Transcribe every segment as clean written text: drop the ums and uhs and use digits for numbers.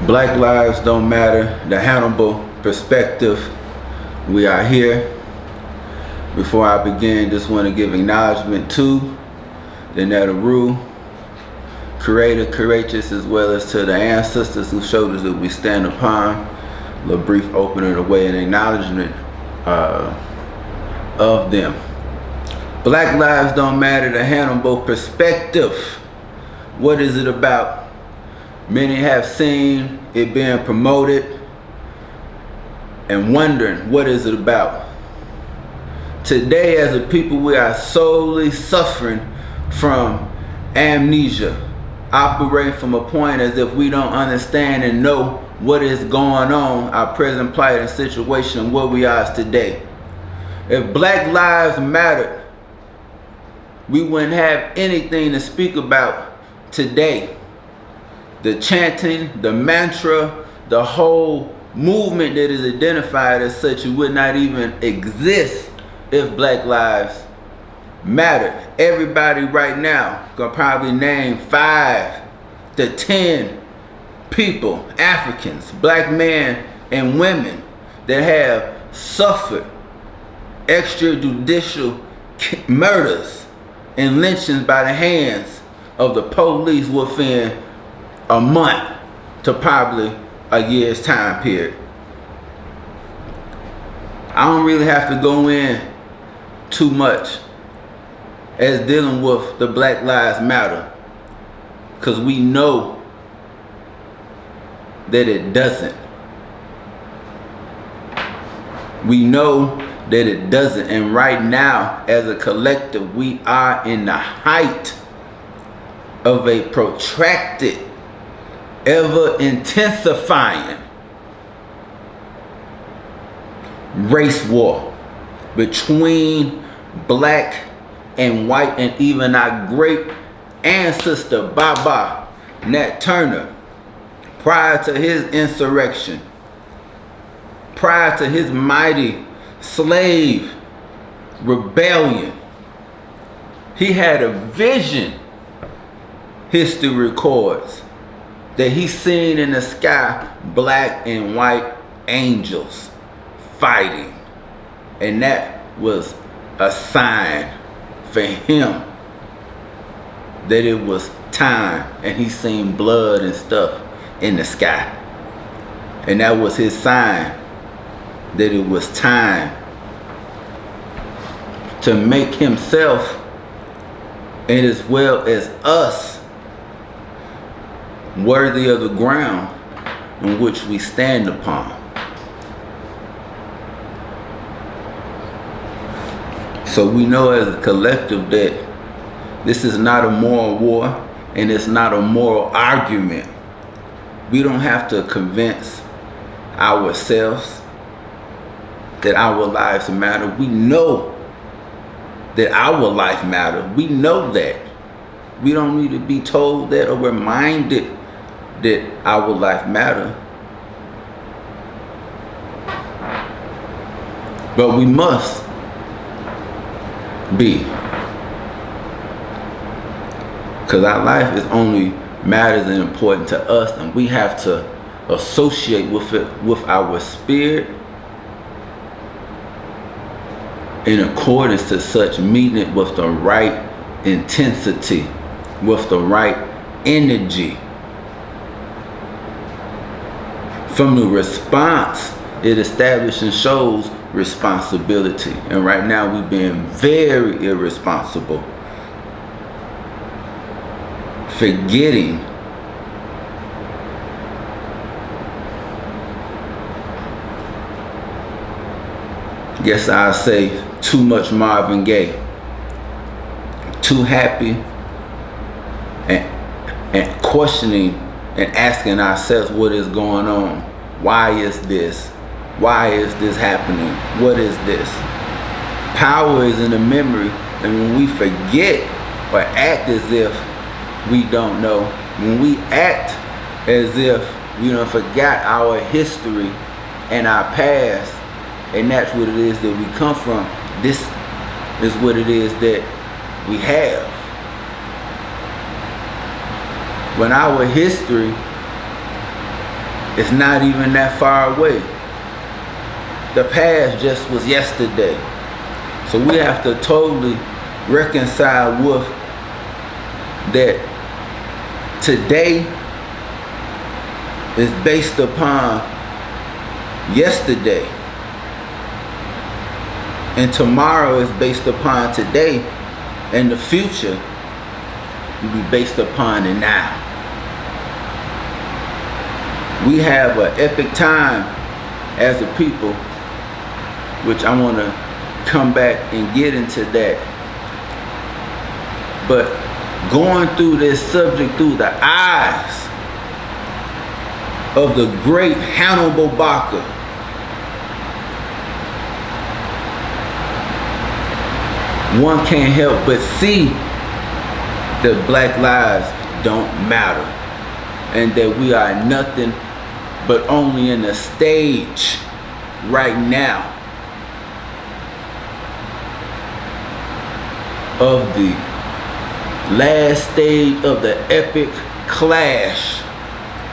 Black lives don't matter. The Hannibal Perspective. We are here. Before I begin, just want to give acknowledgement to the Naval, creator, courageous, as well as to the ancestors whose shoulders that we stand upon. A little brief opening of the way and acknowledgement of them. Black lives don't matter. The Hannibal Perspective. What is it about? Many have seen it being promoted and wondering, what is it about? Today, as a people, we are solely suffering from amnesia, operating from a point as if we don't understand and know what is going on, our present plight and situation, and where we are today. If Black lives mattered, we wouldn't have anything to speak about today. The chanting, the mantra, the whole movement that is identified as such, it would not even exist if Black lives mattered. Everybody right now can probably name 5 to 10 people, Africans, Black men and women, that have suffered extrajudicial murders and lynchings by the hands of the police within a month to probably a year's time period. I don't really have to go in too much as dealing with the Black Lives Matter, because we know that it doesn't. We know that it doesn't. And right now, as a collective, we are in the height of a protracted, ever intensifying race war between Black and white, and even our great ancestor Baba Nat Turner, prior to his insurrection, prior to his mighty slave rebellion, he had a vision, history records, that he seen in the sky Black and white angels fighting. And that was a sign for him that it was time, and he seen blood and stuff in the sky. And that was his sign that it was time to make himself, and as well as us, worthy of the ground in which we stand upon. So we know as a collective that this is not a moral war, and it's not a moral argument. We don't have to convince ourselves that our lives matter. We know that our life matters. We know that. We don't need to be told that or reminded that our life matter. But we must be, because our life is only matters and important to us, and we have to associate with it, with our spirit, in accordance to such, meeting it with the right intensity, with the right energy. From the response, it establishes and shows responsibility. And right now we're being very irresponsible, forgetting yes, I'll say too much Marvin Gaye, too happy, and questioning and asking ourselves what is going on. Why is this? Why is this happening? What is this? Power is in the memory, and when we forget or act as if we don't know, when we act as if we done forgot our history and our past, and that's what it is that we come from, this is what it is that we have. When our history It's not even that far away. The past just was yesterday. So we have to totally reconcile with that today is based upon yesterday. And tomorrow is based upon today. And the future will be based upon the now. We have an epic time as a people, which I want to come back and get into that. But going through this subject through the eyes of the great Hannibal Bacra, one can't help but see that black lives don't matter and that we are nothing but only in the stage right now of the last stage of the epic clash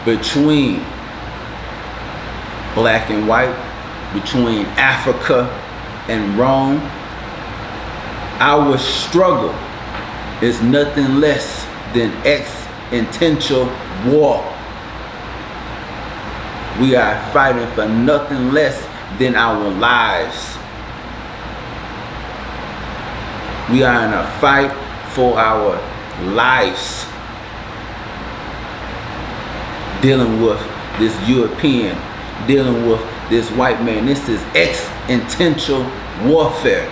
between black and white, between Africa and Rome. Our struggle is nothing less than existential war. We are fighting for nothing less than our lives. We are in a fight for our lives. Dealing with this European, dealing with this white man. This is existential warfare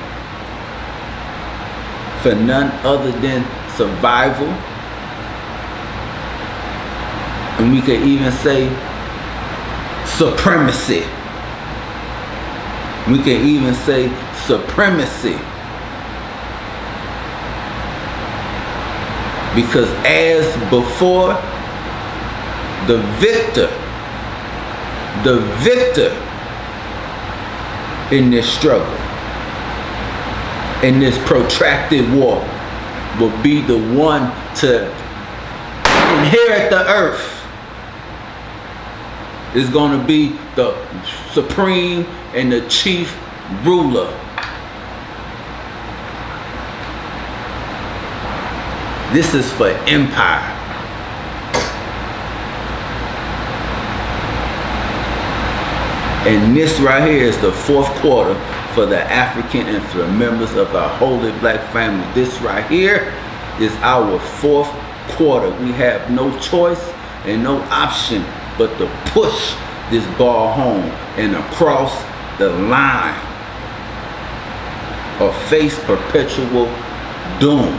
for none other than survival. And we could even say supremacy. We can even say supremacy. Because as before, the victor in this struggle, in this protracted war, will be the one to inherit the earth. Is going to be the supreme and the chief ruler. This is for empire. And this right here is the fourth quarter for the African and for the members of our holy black family. This right here is our fourth quarter. We have no choice and no option but to push this ball home and across the line or face perpetual doom.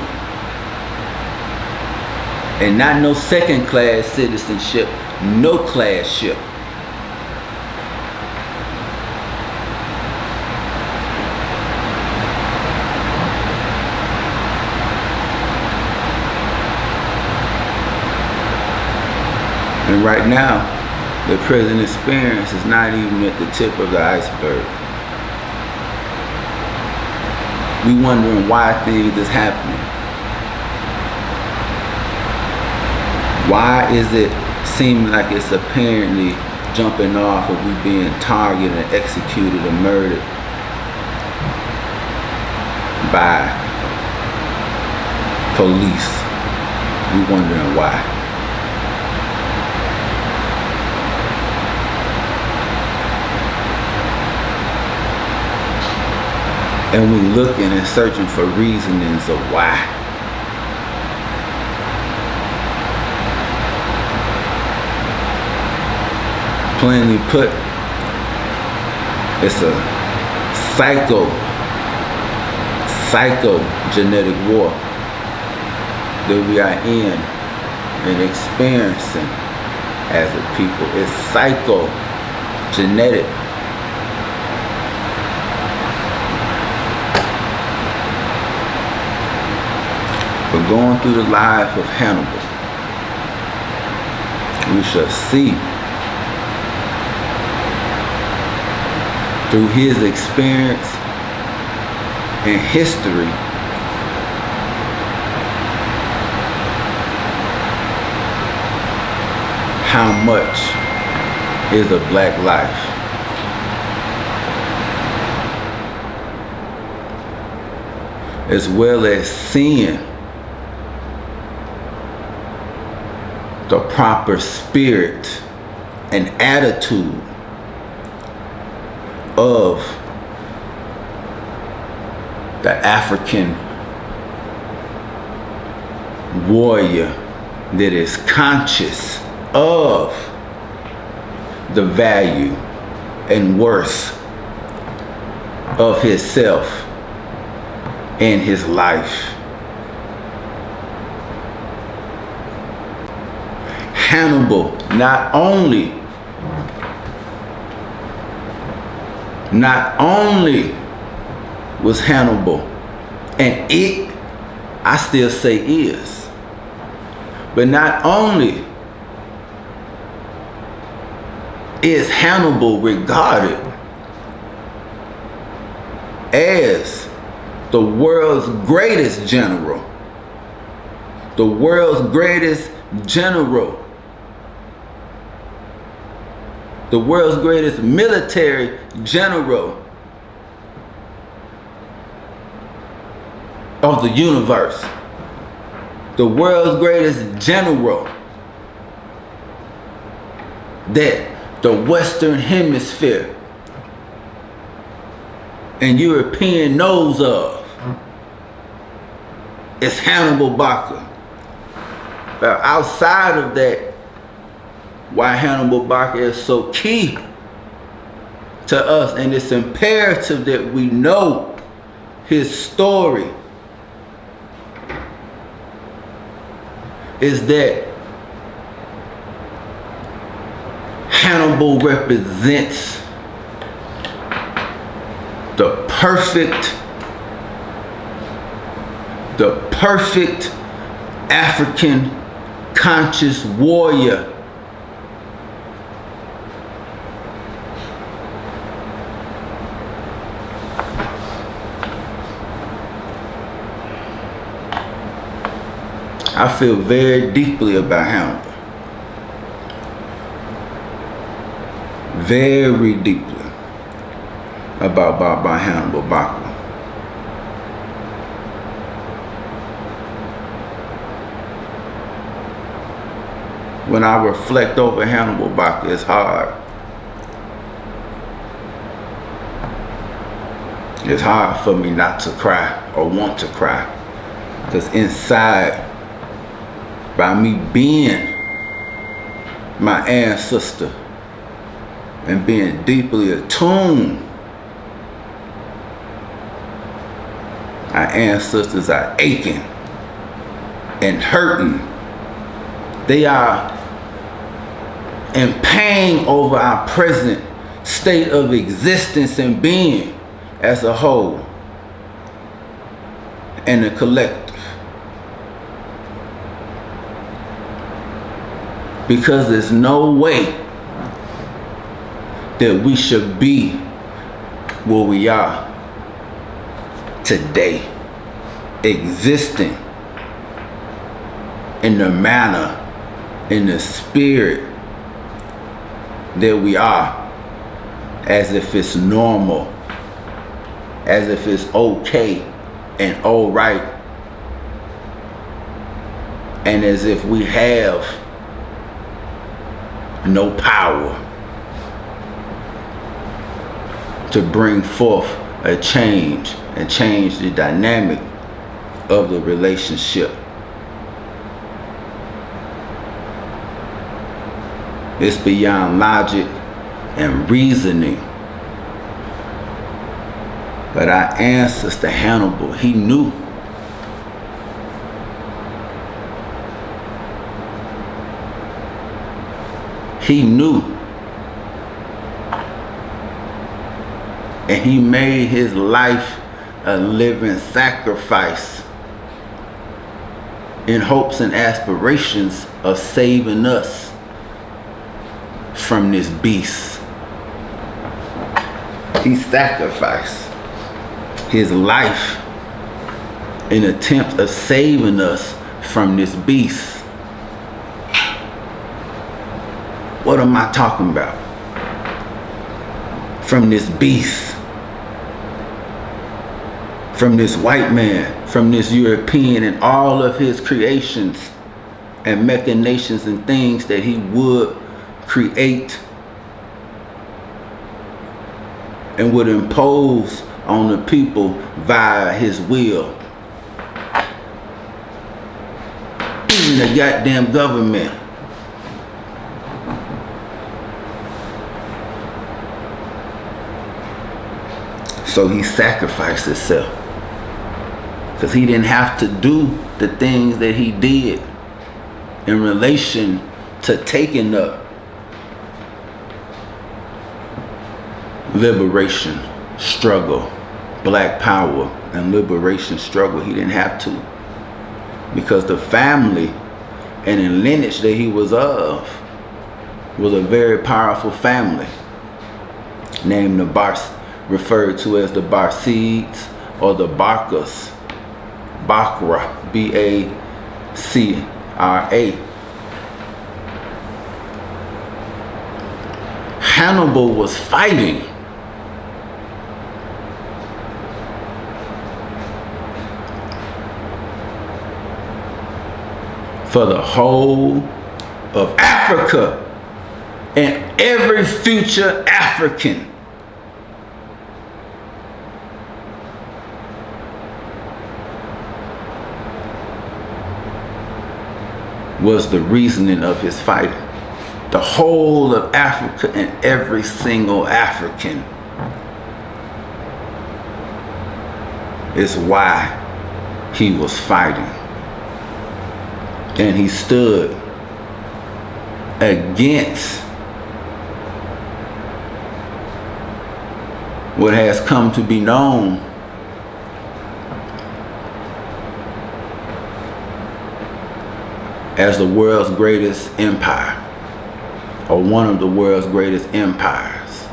And not no second class citizenship, no class ship. And right now, the present experience is not even at the tip of the iceberg. We wondering why things is happening. Why is it seeming like it's apparently jumping off of we being targeted and executed and murdered by police? We wondering why. And we looking and searching for reasonings of why. Plainly put, it's a psychogenetic war that we are in and experiencing as a people. It's psychogenetic. But going through the life of Hannibal, we shall see through his experience and history how much is a black life. As well as seeing the proper spirit and attitude of the African warrior that is conscious of the value and worth of himself and his life. Hannibal not only was Hannibal, and I still say is, but not only is Hannibal regarded as the world's greatest general, the world's greatest general, the world's greatest military general of the universe, the world's greatest general that the Western Hemisphere and European knows of is Hannibal Bacra. But outside of that, why Hannibal Bacra is so key to us, and it's imperative that we know his story, is that Hannibal represents the perfect African conscious warrior. I feel very deeply about Hannibal. Very deeply about Baba Hannibal Bacra. When I reflect over Hannibal Bacra, it's hard. It's hard for me not to cry or want to cry. Because inside, by me being my ancestor and being deeply attuned, our ancestors are aching and hurting. They are in pain over our present state of existence and being as a whole and a collective. Because there's no way that we should be where we are today, existing in the manner, in the spirit that we are, as if it's normal, as if it's okay and all right, and as if we have no power to bring forth a change and change the dynamic of the relationship. It's beyond logic and reasoning. But our ancestor Hannibal, he knew. He knew. And he made his life a living sacrifice in hopes and aspirations of saving us from this beast. He sacrificed his life in attempt of saving us from this beast. What am I talking about? from this beast, from this white man, from this European, and all of his creations and machinations and things that he would create and would impose on the people via his will. Even the goddamn government. So he sacrificed himself, because he didn't have to do the things that he did in relation to taking up liberation struggle, black power and liberation struggle. He didn't have to, because the family and the lineage that he was of was a very powerful family named the referred to as the Barcides or the Bacras, Bacra, B-A-C-R-A. Hannibal was fighting for the whole of Africa and every future African. Was the reasoning of his fighting. The whole of Africa and every single African is why he was fighting. And he stood against what has come to be known as the world's greatest empire, or one of the world's greatest empires.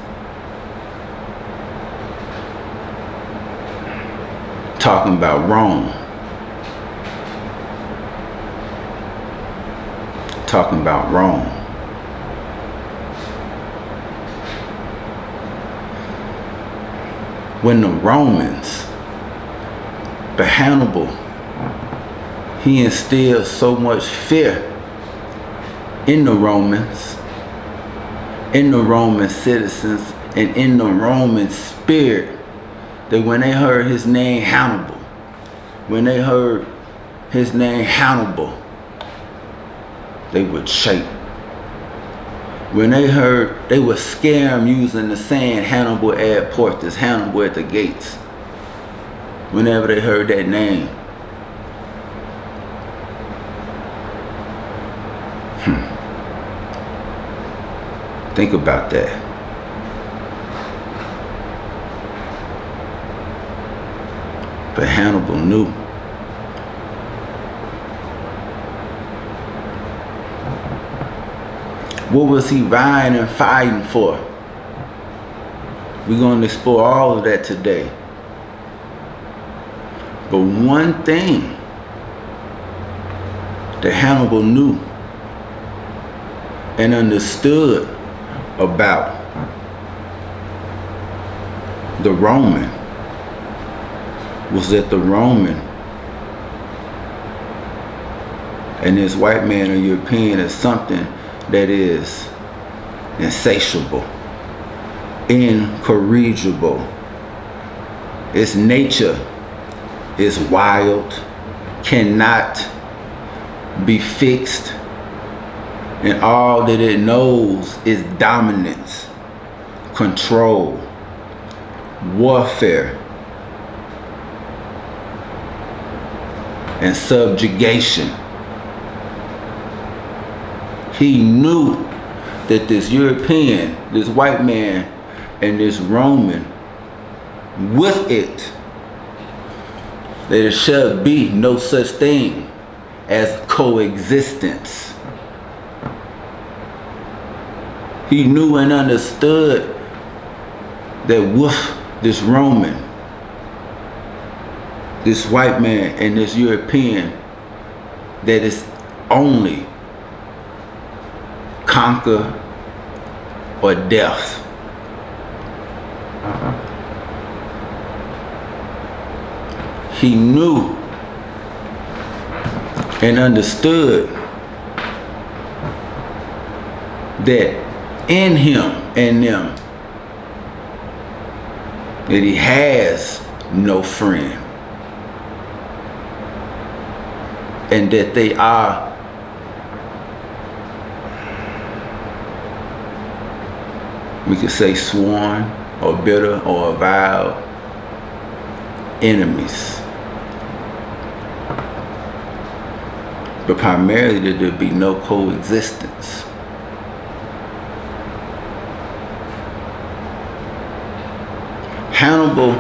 Talking about Rome. Talking about Rome. When the Romans, the Hannibal, he instilled so much fear in the Romans, in the Roman citizens, and in the Roman spirit, that when they heard his name Hannibal, they would shake. When they heard, they would scare him using the saying Hannibal ad portas, Hannibal at the gates. Whenever they heard that name. Think about that. But Hannibal knew. What was he vying and fighting for? We're going to explore all of that today. But one thing that Hannibal knew and understood about the Roman was that the Roman and this white man or European is something that is insatiable, incorrigible. Its nature is wild, cannot be fixed, and all that it knows is dominance, control, warfare, and subjugation. He knew that this European, this white man, and this Roman, with it, that there shall be no such thing as coexistence. He knew and understood that with this Roman, this white man, and this European, that it's only conquer or death. he knew and understood that in him and them, that he has no friend, and that they are we could say sworn or bitter or avowed enemies. But primarily that there'd be no coexistence. Hannibal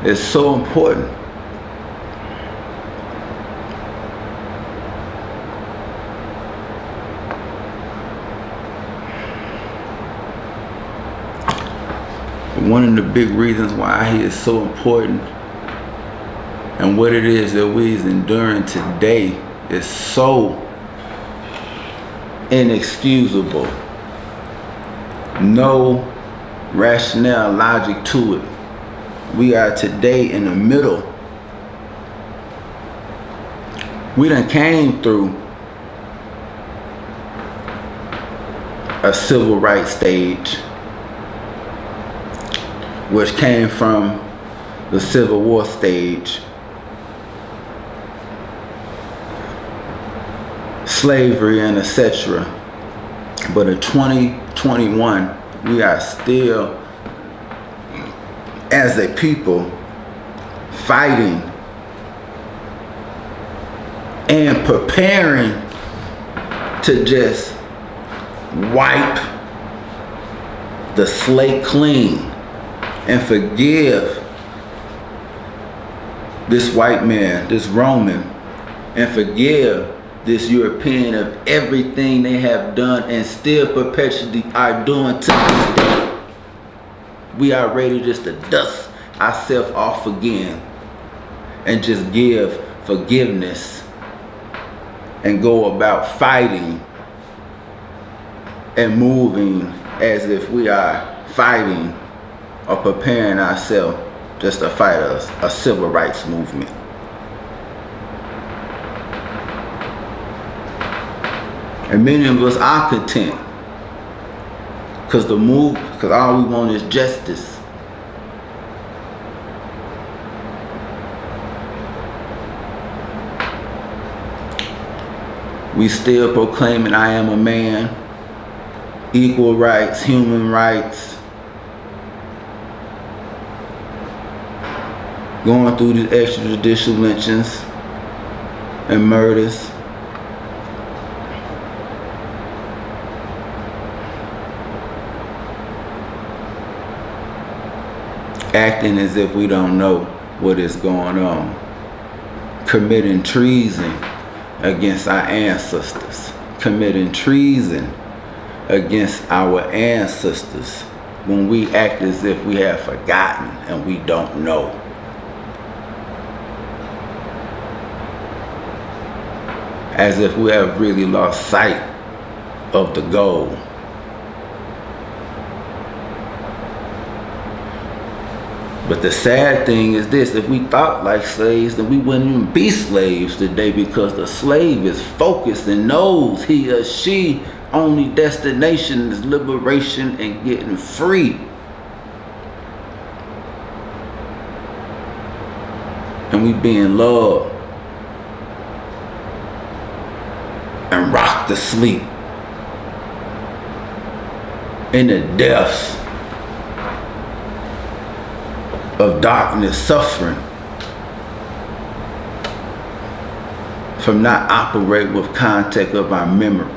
is so important. One of the big reasons why he is so important and what it is that we're enduring today is so inexcusable. No rationale, logic to it. We are today in the middle. We done came through a civil rights stage, which came from the Civil War stage. Slavery and etc. But in 2021, we are still, as a people, fighting and preparing to just wipe the slate clean and forgive this white man, this Roman, and forgive this European of everything they have done and still perpetually are doing to this day. We are ready just to dust ourselves off again and just give forgiveness and go about fighting and moving as if we are fighting or preparing ourselves just to fight a civil rights movement. And many of us are content because all we want is justice. We still proclaiming I am a man, equal rights, human rights, going through these extrajudicial lynchings and murders. Acting as if we don't know what is going on. Committing treason against our ancestors. Committing treason against our ancestors when we act as if we have forgotten and we don't know. As if we have really lost sight of the goal. But the sad thing is this: if we thought like slaves, then we wouldn't even be slaves today, because the slave is focused and knows he or she only destination is liberation and getting free. And we being loved and rocked to sleep in the depths of darkness, suffering from not operating with contact of our memory.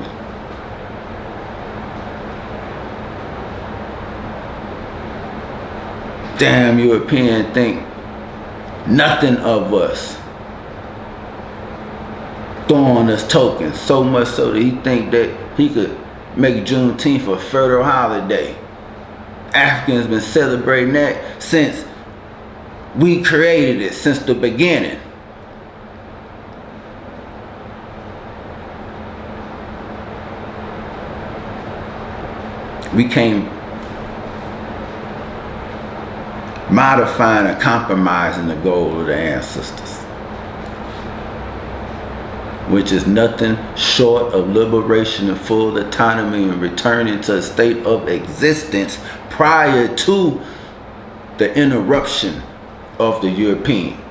Damn European think nothing of us, throwing us tokens, so much so that he think that he could make Juneteenth a federal holiday. Africans been celebrating that since we created it, since the beginning. We came modifying and compromising the goal of the ancestors. which is nothing short of liberation and full autonomy and returning to a state of existence prior to the interruption of the European.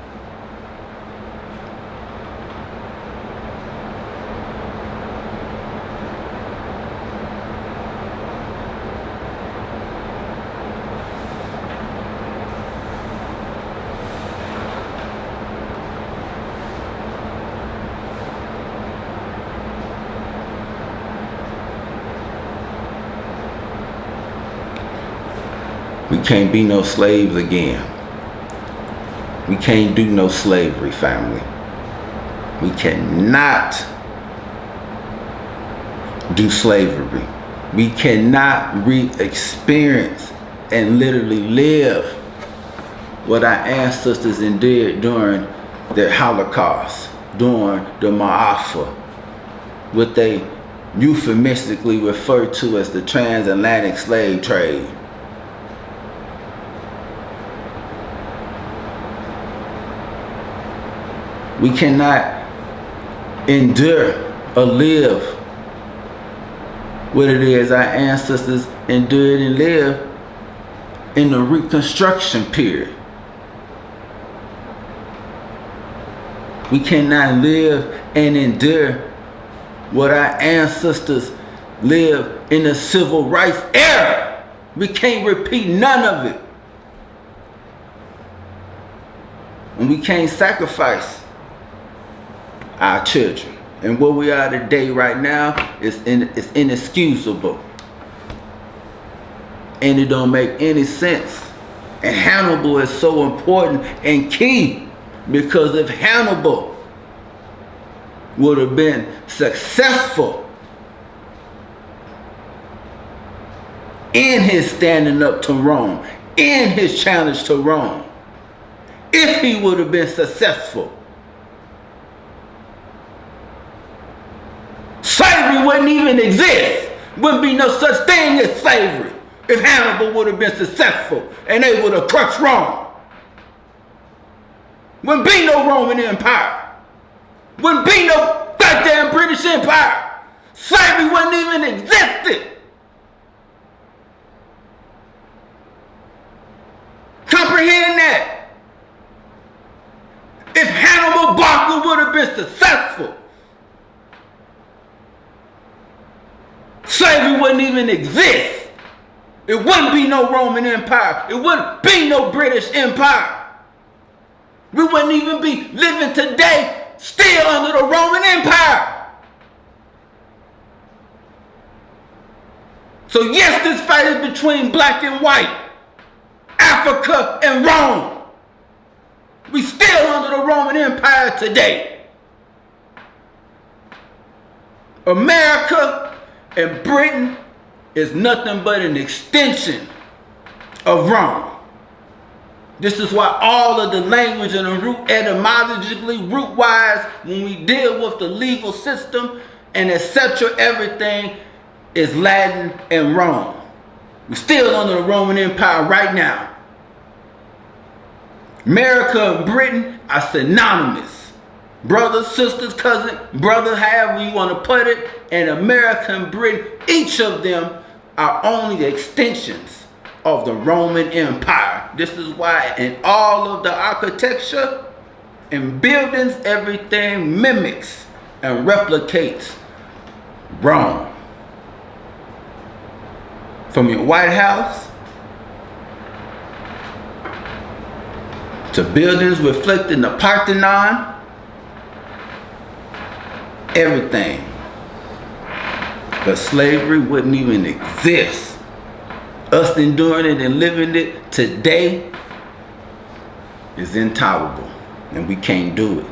We can't be no slaves again. We can't do no slavery, family. We cannot do slavery. We cannot re-experience and literally live what our ancestors endured during the Holocaust, during the Ma'afa, what they euphemistically refer to as the transatlantic slave trade. We cannot endure or live what it is our ancestors endured and lived in the Reconstruction period. We cannot live and endure what our ancestors lived in the Civil Rights era. We can't repeat none of it. And we can't sacrifice our children. And where we are today right now is inexcusable. And it don't make any sense. And Hannibal is so important and key, because if Hannibal would have been successful in his standing up to Rome, in his challenge to Rome, if he would have been successful, slavery wouldn't even exist. Wouldn't be no such thing as slavery if Hannibal would have been successful and they would have crushed Rome. Wouldn't be no Roman Empire. Wouldn't be no goddamn British Empire. Slavery wouldn't even existed. Comprehend that. If Hannibal Bacra would have been successful, slavery wouldn't even exist. It wouldn't be no Roman Empire. It wouldn't be no British Empire. We wouldn't even be living today still under the Roman Empire. So yes, this fight is between black and white, Africa and Rome. We still under the Roman Empire today. America and Britain is nothing but an extension of Rome. This is why all of the language and the root, etymologically, root-wise, when we deal with the legal system and etc., everything is Latin and Rome. We're still under the Roman Empire right now. America and Britain are synonymous. Brothers, sisters, cousin, brother, however you want to put it. And America and Britain, each of them are only extensions of the Roman Empire. This is why in all of the architecture and buildings, everything mimics and replicates Rome. From your White House to buildings reflecting the Parthenon, everything. But slavery wouldn't even exist. Us enduring it and living it today is intolerable, and we can't do it.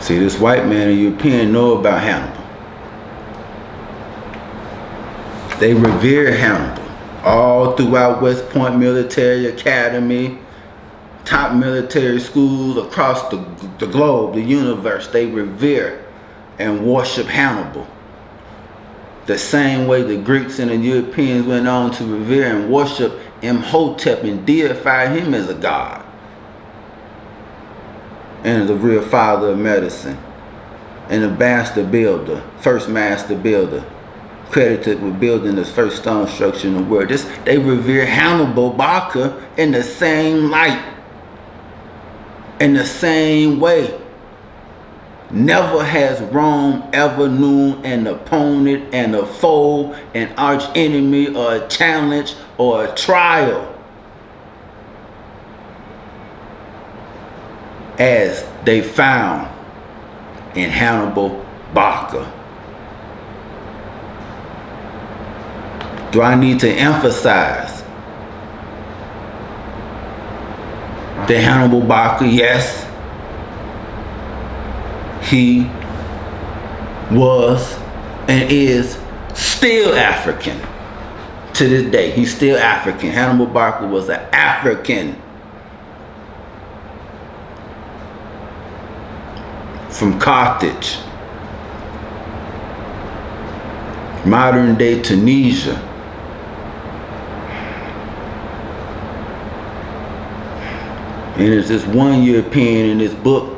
See, this white man and European know about Hannibal. They revere Hannibal all throughout West Point Military Academy, top military schools across the globe, the universe. They revere and worship Hannibal. The same way the Greeks and the Europeans went on to revere and worship Imhotep and deified him as a god and as a real father of medicine and a master builder, first master builder, credited with building the first stone structure in the world. They revere Hannibal Bacra in the same light, in the same way. Never has Rome ever known an opponent and a foe, an arch enemy, or a challenge or a trial as they found in Hannibal Bacra. Do I need to emphasize that Hannibal Bacra, yes, he was and is still African to this day. He's still African. Hannibal Bacra was an African from Carthage, modern day Tunisia. And there's this one European in this book,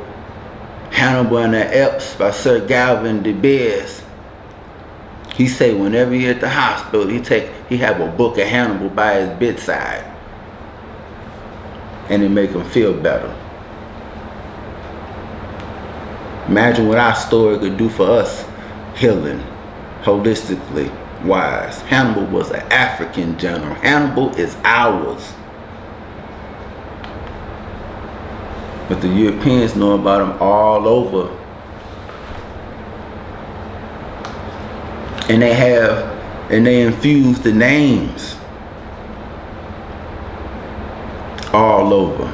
Hannibal and the Alps by Sir Galvin de Beers. He say whenever he at the hospital, he have a book of Hannibal by his bedside, and it make him feel better. Imagine what our story could do for us, healing, holistically wise. Hannibal was an African general. Hannibal is ours. But the Europeans know about him all over. And they infuse the names all over.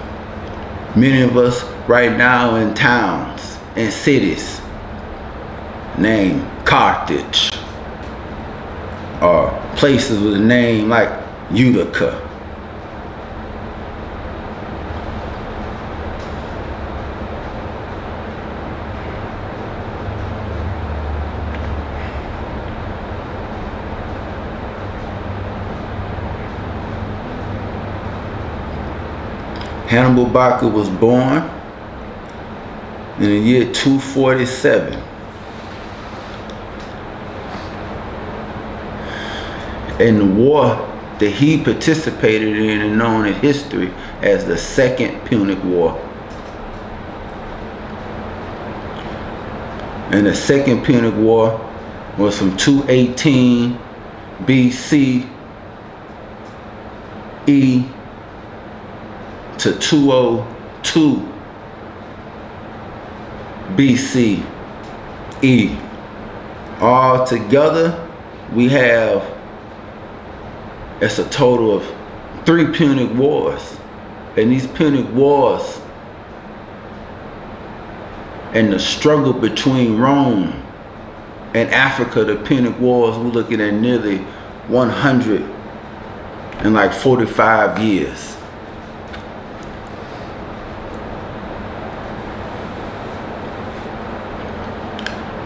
Many of us right now in towns and cities named Carthage, or places with a name like Utica. Hannibal Bacra was born in the year 247. And the war that he participated in is known in history as the Second Punic War. And the Second Punic War was from 218 BCE to 202 BCE. All together, we have, it's a total of 3 Punic Wars. And these Punic Wars and the struggle between Rome and Africa, the Punic Wars, we're looking at nearly 145 years.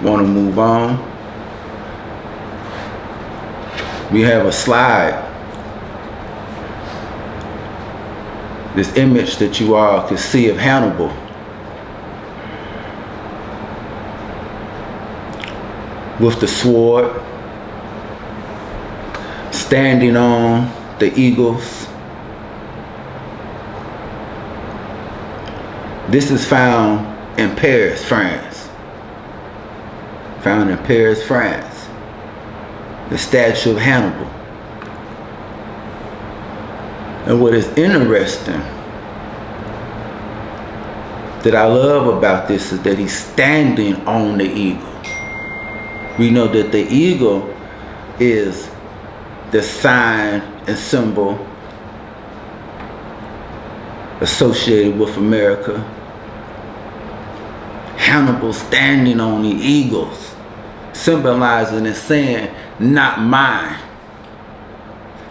Want to move on? We have a slide. This image that you all can see of Hannibal. With the sword, standing on the eagles. This is found in Paris, France. Found in Paris, France. The statue of Hannibal. And what is interesting that I love about this is that he's standing on the eagle. We know that the eagle is the sign and symbol associated with America. Hannibal standing on the eagles, symbolizing and saying, not mine,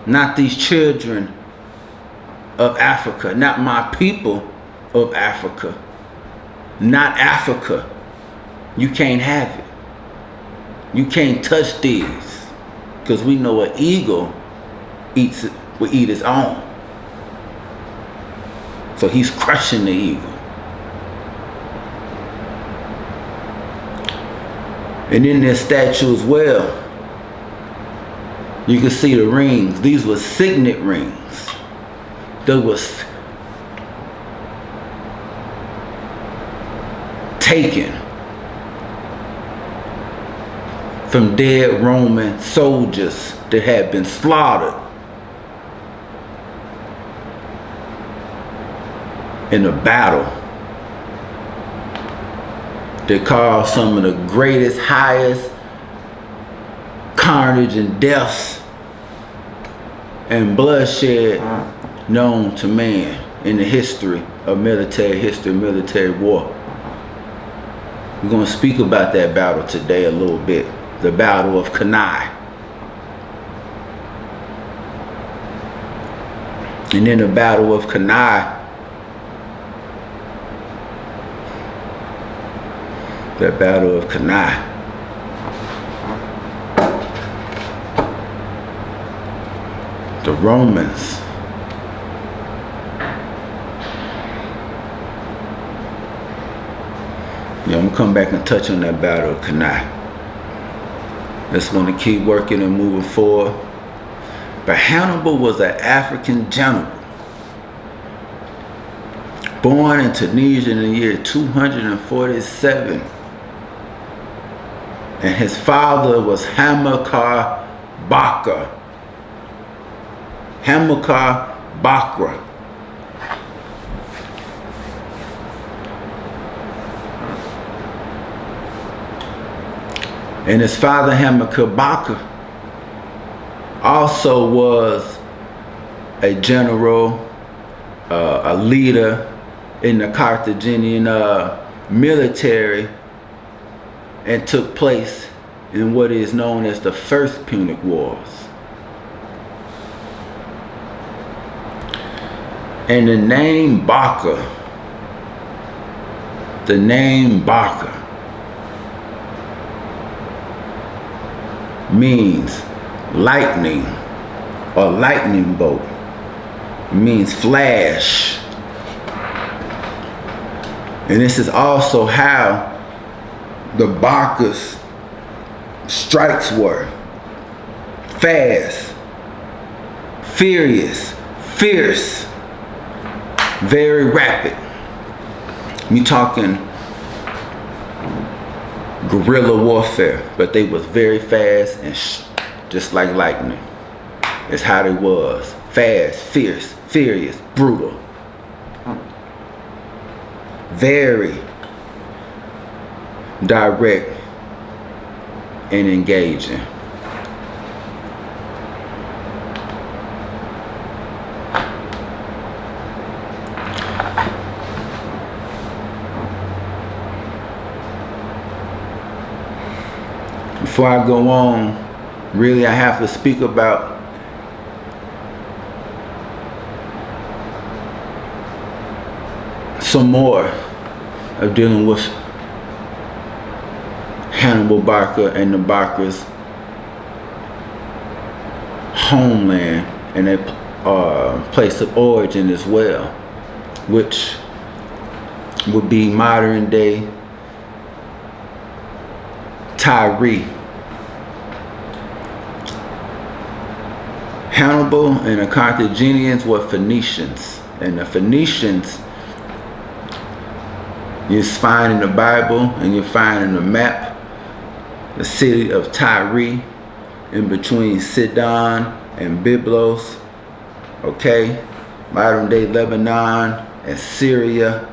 not these children of Africa, not my people of Africa, not Africa. You can't have it. You can't touch these, because we know an eagle will eat its own. So he's crushing the evil. And in this statue as well, you can see the rings. These were signet rings. They was taken from dead Roman soldiers that had been slaughtered in a battle that caused some of the greatest, highest carnage and deaths and bloodshed known to man in the history of military war. We're going to speak about that battle today a little bit. The Battle of Cannae. And in the Battle of Cannae, the Romans I'm gonna come back and touch on that Battle of Cannae. Just want to keep working and moving forward. But Hannibal was an African general born in Tunisia in the year 247. And his father was Hannibal Bacra. And his father, Hannibal Bacra, also was a general, a leader in the Carthaginian military, and took place in what is known as the First Punic Wars. And the name Bacra means lightning or lightning bolt. It means flash. And this is also how the Bacra's strikes were. Fast, furious, fierce, very rapid. You talking guerrilla warfare, but they was very fast and just like lightning. It's how they was. Fast, fierce, furious, brutal. Very direct and engaging. Before I go on, really I have to speak about some more of dealing with Hannibal Bacra and the Bacra's homeland and their place of origin as well, which would be modern day Tyre. Hannibal and the Carthaginians were Phoenicians, and the Phoenicians you find in the Bible and you find in the map the city of Tyre in between Sidon and Byblos, okay, modern day Lebanon and Syria,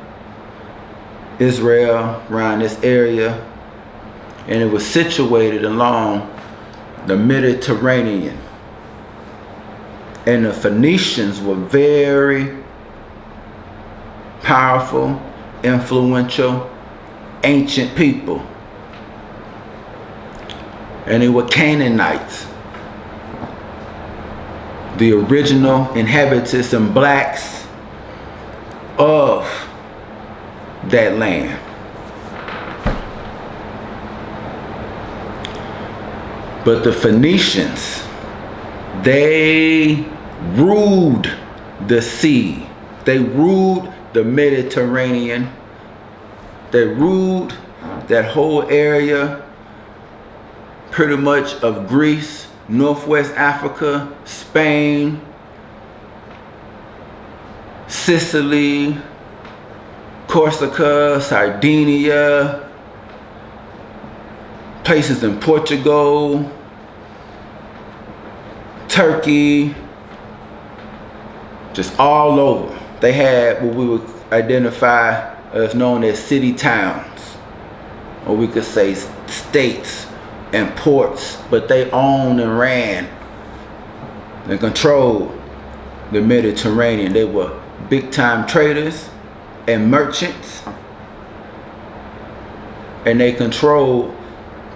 Israel, around this area, and it was situated along the Mediterranean. And the Phoenicians were very powerful, influential, ancient people. And they were Canaanites, the original inhabitants and blacks of that land. But the Phoenicians, they ruled the sea They ruled the Mediterranean. They ruled that whole area, pretty much of Greece, Northwest Africa, Spain, Sicily, Corsica, Sardinia, places in Portugal, Turkey, just all over. They had what we would identify as known as city towns, or we could say states and ports, but they owned and ran and controlled the Mediterranean. They were big time traders and merchants, and they controlled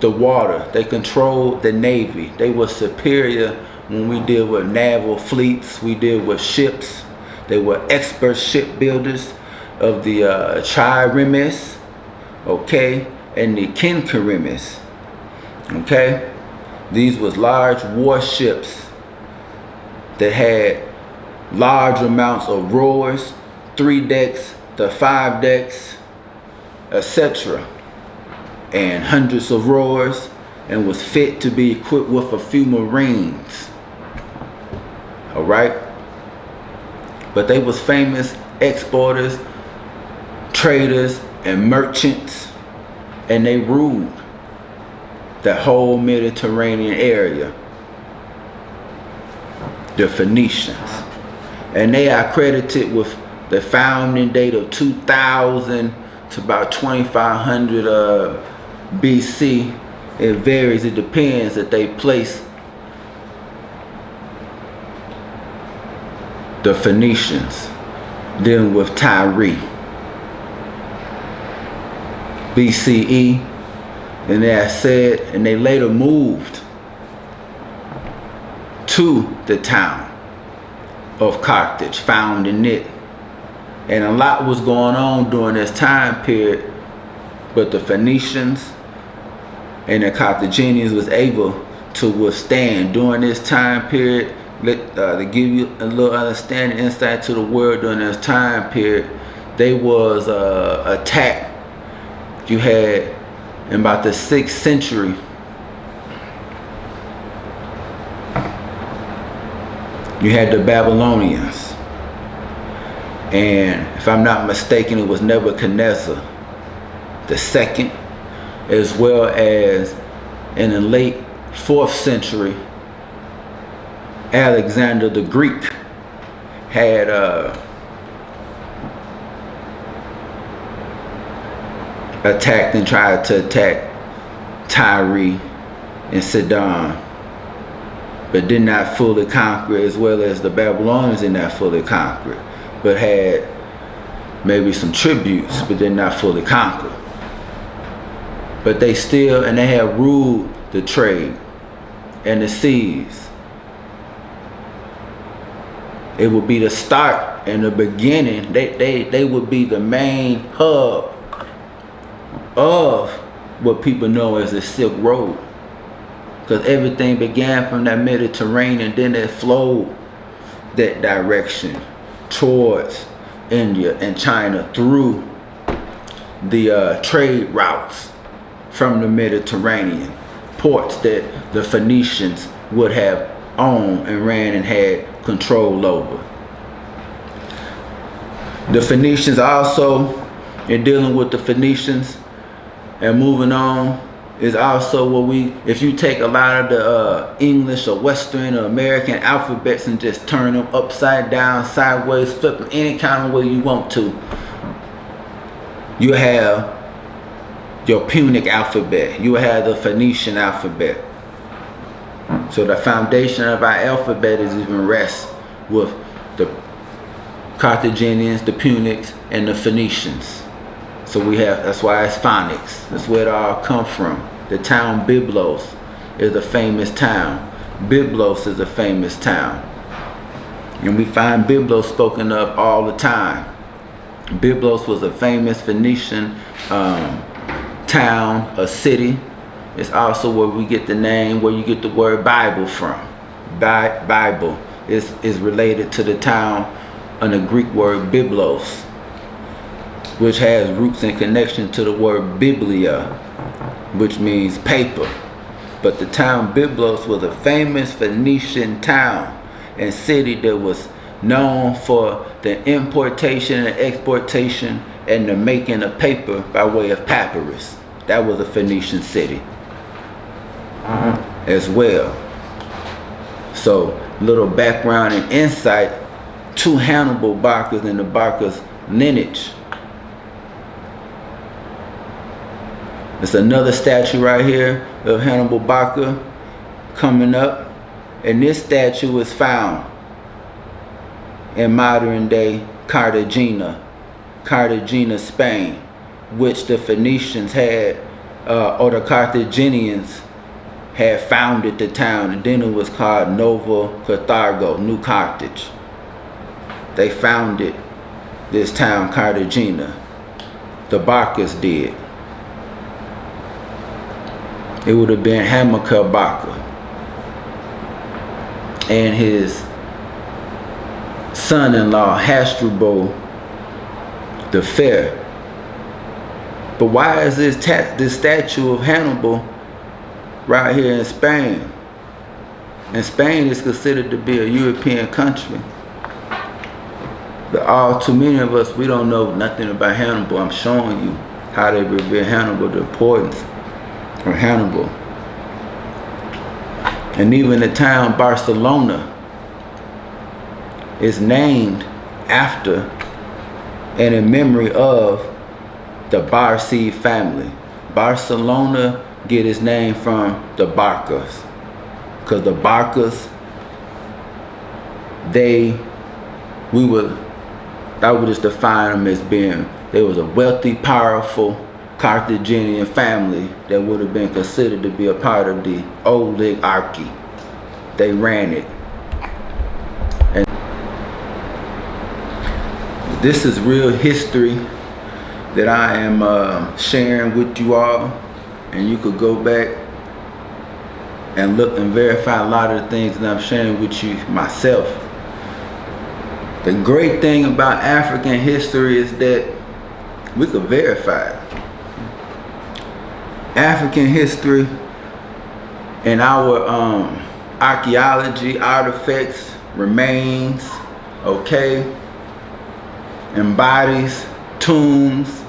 the water. They controlled the navy. They were superior when we deal with naval fleets. We deal with ships. They were expert shipbuilders of the triremes, okay, and the quinqueremes, okay. These was large warships that had large amounts of rowers, 3 decks to 5 decks, etc., and hundreds of rowers, and was fit to be equipped with a few marines. All right, but they was famous exporters, traders, and merchants, and they ruled the whole Mediterranean area. The Phoenicians, and they are credited with the founding date of 2000 to about 2500 BC. It varies, it depends, that they place the Phoenicians dealing with Tyre, BCE, and they are said, and they later moved to the town of Carthage, founding it. And a lot was going on during this time period, but the Phoenicians and the Carthaginians was able to withstand during this time period. To give you a little understanding, insight to the world during this time period, they was attacked. You had in about the 6th century, you had the Babylonians, and if I'm not mistaken, it was Nebuchadnezzar II, as well as in the late 4th century, Alexander the Greek had attacked and tried to attack Tyre and Sidon, but did not fully conquer, as well as the Babylonians did not fully conquer, but had maybe some tributes, but did not fully conquer. But they still, and they had ruled the trade and the seas. It would be the start and the beginning. They would be the main hub of what people know as the Silk Road, because everything began from that Mediterranean, then it flowed that direction towards India and China through the trade routes from the Mediterranean, ports that the Phoenicians would have owned and ran and had control over. The Phoenicians also, in dealing with the Phoenicians and moving on, is also what we, if you take a lot of the English or Western or American alphabets and just turn them upside down, sideways, flip them any kind of way you want to, you have your Punic alphabet, you have the Phoenician alphabet. So the foundation of our alphabet is even rests with the Carthaginians, the Punics, and the Phoenicians. So we have, that's why it's phonics. That's where it all comes from. The town Byblos is a famous town. Byblos is a famous town. And we find Byblos spoken of all the time. Byblos was a famous Phoenician town, a city. It's also where we get the name, where you get the word Bible from. Bible is related to the town on the Greek word biblos, which has roots and connection to the word biblia, which means paper. But the town Byblos was a famous Phoenician town and city that was known for the importation and exportation and the making of paper by way of papyrus. That was a Phoenician city as well. So, little background and insight to Hannibal Bacra and the Bacra's lineage. There's another statue right here of Hannibal Bacra coming up, and this statue is found in modern day Carthagena, Spain, which the Phoenicians had, or the Carthaginians had founded the town, and then it was called Nova Carthago, New Carthage. They founded this town, Carthagena. The Bacras did. It would have been Hannibal Bacra and his son-in-law, Hannibal the Fair. But why is this statue of Hannibal right here in Spain? And Spain is considered to be a European country. But all too many of us, we don't know nothing about Hannibal. I'm showing you how they revere Hannibal, the importance of Hannibal. And even the town Barcelona is named after and in memory of the Barci family. Barcelona get its name from the Bacras, because the Bacras, I would just define them as being, they was a wealthy, powerful Carthaginian family that would have been considered to be a part of the oligarchy. They ran it. And this is real history that I am sharing with you all, and you could go back and look and verify a lot of the things that I'm sharing with you myself. The great thing about African history is that we could verify it. African history and our archaeology, artifacts, remains, okay, and bodies, tombs.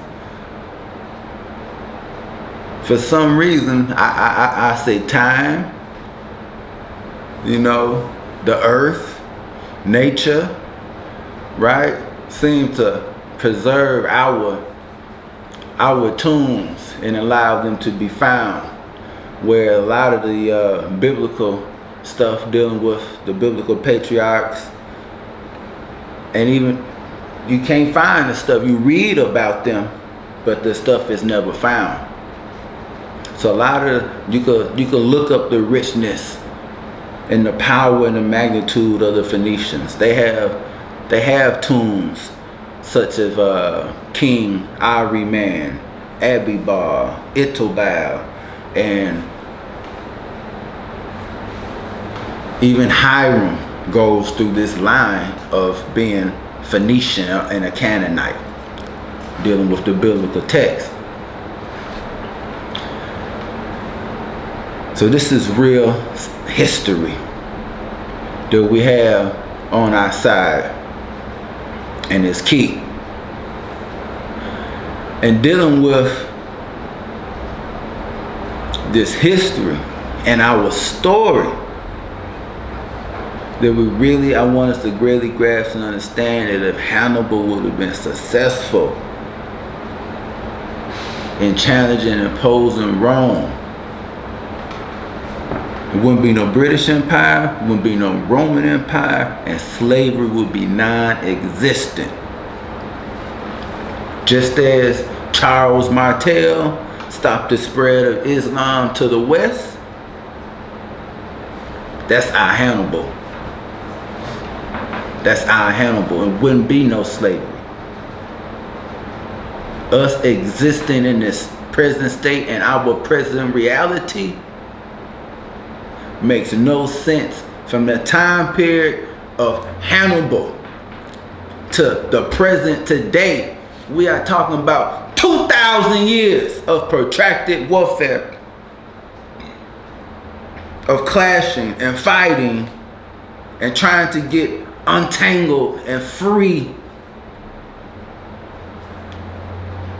For some reason, I say time, you know, the earth, nature, right, seem to preserve our tombs and allow them to be found, where a lot of the biblical stuff dealing with the biblical patriarchs, and even you can't find the stuff, you read about them, but the stuff is never found. So a lot of, you could look up the richness and the power and the magnitude of the Phoenicians. They have tombs such as King Ahriman, Abibal, Itobal, and even Hiram goes through this line of being Phoenician and a Canaanite, dealing with the biblical text. So this is real history that we have on our side, and it's key. And dealing with this history and our story, that I want us to really grasp and understand that if Hannibal would have been successful in challenging and opposing Rome, there wouldn't be no British Empire, wouldn't be no Roman Empire, and slavery would be non-existent. Just as Charles Martel stopped the spread of Islam to the west, that's our Hannibal. That's our Hannibal. It wouldn't be no slavery. Us existing in this present state and our present reality makes no sense from the time period of Hannibal to the present today, we are talking about 2,000 years of protracted warfare, of clashing and fighting and trying to get untangled and free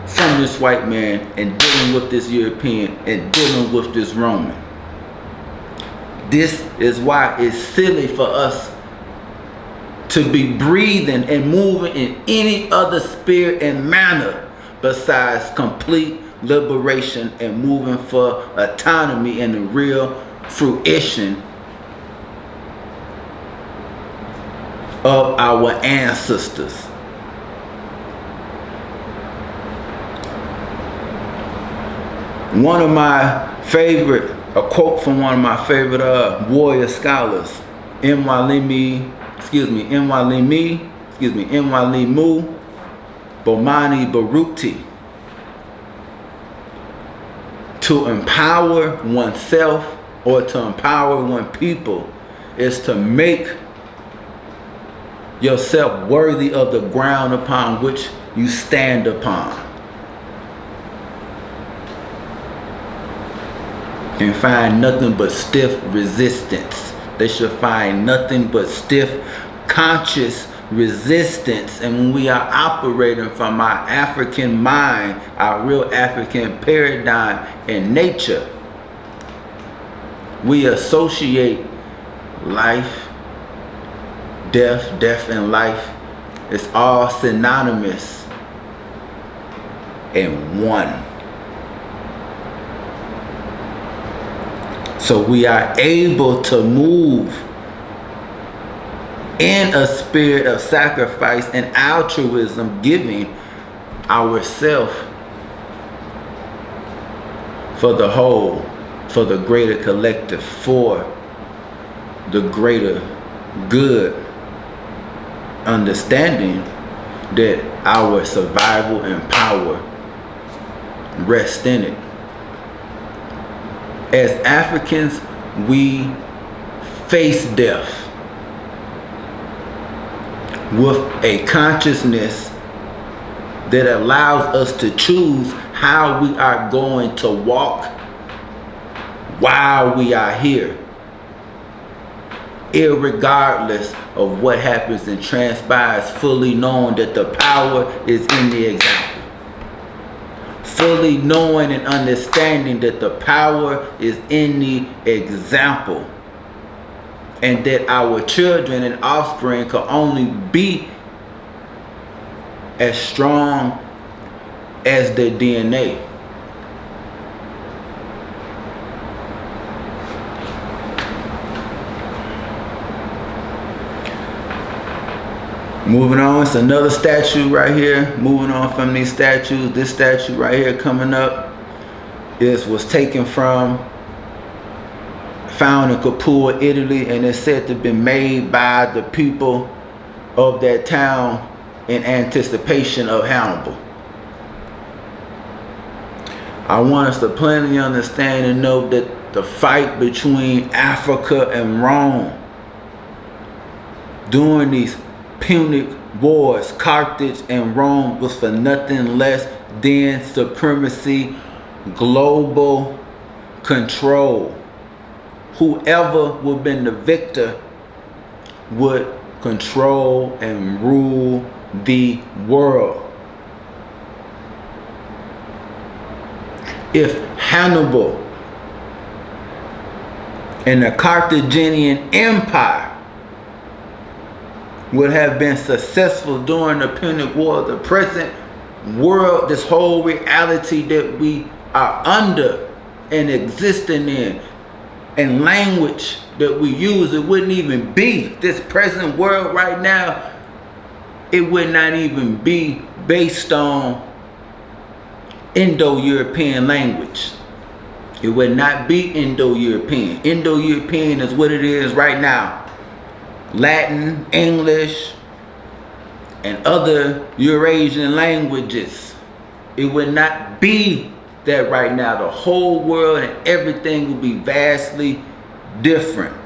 from this white man and dealing with this European and dealing with this Roman. This is why it's silly for us to be breathing and moving in any other spirit and manner besides complete liberation and moving for autonomy and the real fruition of our ancestors. One of my favorite, a quote from one of my favorite warrior scholars, Nwalimu Bomani Baruti. To empower oneself or to empower one people is to make yourself worthy of the ground upon which you stand upon. And find nothing but stiff resistance. They should find nothing but stiff conscious resistance. And when we are operating from our African mind, our real African paradigm and nature, we associate life, death and life. It's all synonymous in one. So we are able to move in a spirit of sacrifice and altruism, giving ourselves for the whole, for the greater collective, for the greater good, understanding that our survival and power rest in it. As Africans, we face death with a consciousness that allows us to choose how we are going to walk while we are here, irregardless of what happens and transpires, fully knowing that the power is in the example. Fully knowing and understanding that the power is in the example. And that our children and offspring can only be as strong as their DNA. Moving on, it's another statue right here. Moving on from these statues, this statue right here coming up was taken from, found in Capua, Italy, and it's said to have been made by the people of that town in anticipation of Hannibal. I want us to plainly understand and know that the fight between Africa and Rome during these Punic Wars, Carthage and Rome, was for nothing less than supremacy, global control. Whoever would have been the victor would control and rule the world. If Hannibal and the Carthaginian Empire would have been successful during the Punic War, the present world, this whole reality that we are under and existing in, and language that we use, it wouldn't even be this present world right now. It would not even be based on Indo-European language. It would not be Indo-European. Indo-European is what it is right now. Latin, English, and other Eurasian languages. It would not be that right now. The whole world and everything will be vastly different.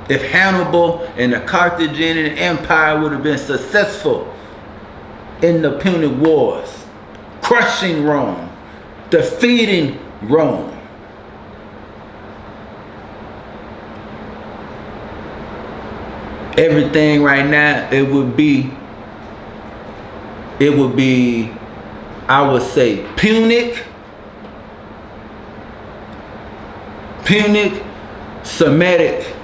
If Hannibal and the Carthaginian Empire would have been successful in the Punic Wars, crushing Rome, defeating Rome, everything right now, it would be, I would say, Punic, Semitic,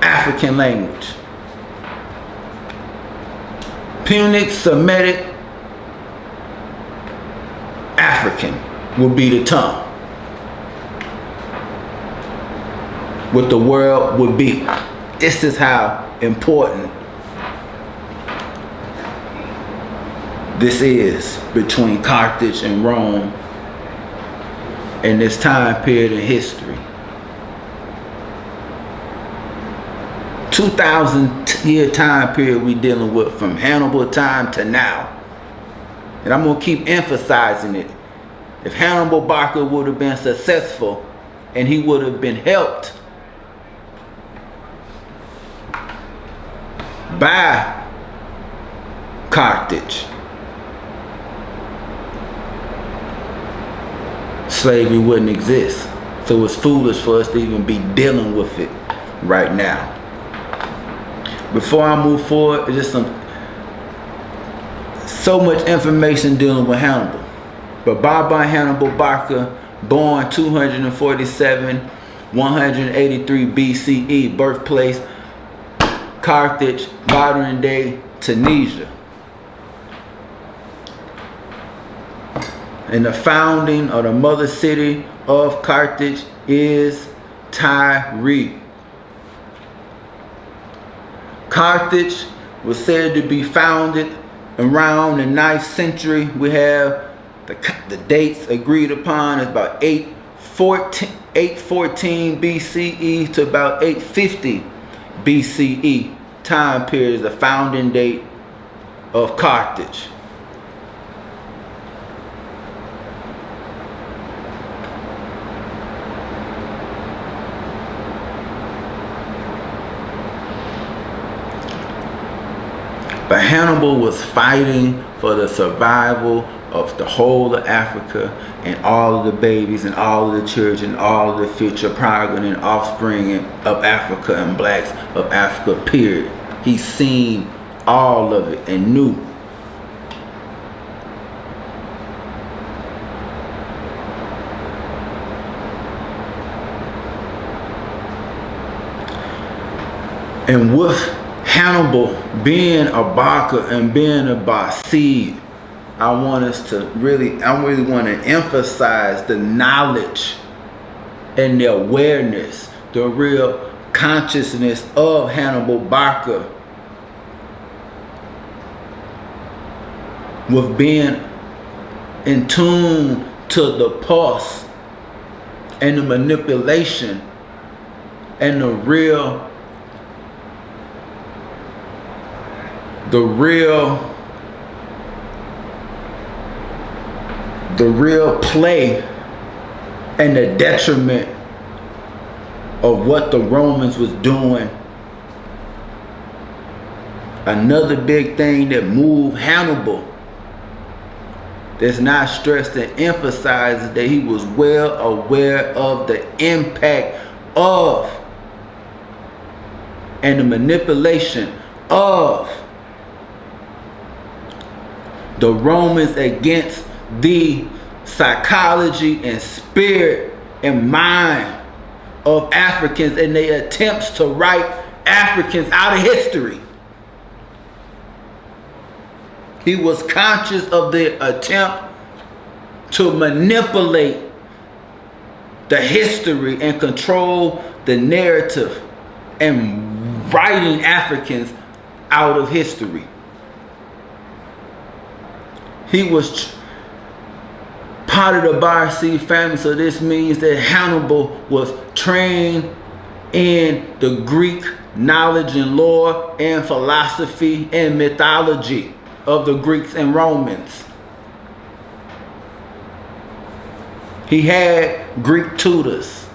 African language. Punic, Semitic, African would be the tongue. What the world would be. This is how important this is between Carthage and Rome in this time period in history. 2,000-year time period we dealing with, from Hannibal time to now. And I'm going to keep emphasizing it. If Hannibal Bacra would have been successful and he would have been helped by Carthage, slavery wouldn't exist. So it's foolish for us to even be dealing with it right now. Before I move forward, it's just so much information dealing with Hannibal. But Baba Hannibal Bacra, born 247, 183 BCE, birthplace Carthage, modern day Tunisia. And the founding of the mother city of Carthage is Tyre. Carthage was said to be founded around the 9th century. We have the dates agreed upon is about 814 BCE to about 850 BCE. Time period is the founding date of Carthage. But Hannibal was fighting for the survival of the whole of Africa and all of the babies and all of the children, all of the future progeny and offspring of Africa and blacks of Africa, period. He seen all of it and knew. And with Hannibal being a Bacra and being a Bacid, I really want to emphasize the knowledge and the awareness, the real consciousness of Hannibal Bacra with being in tune to the pulse and the manipulation and the real play and the detriment of what the Romans was doing. Another big thing that moved Hannibal that's not stressed and emphasized, that he was well aware of the impact of and the manipulation of the Romans against the psychology and spirit and mind of Africans and their attempts to write Africans out of history. He was conscious of the attempt to manipulate the history and control the narrative and writing Africans out of history. He was part of the Bacra family, so this means that Hannibal was trained in the Greek knowledge and lore and philosophy and mythology of the Greeks and Romans. He had Greek tutors.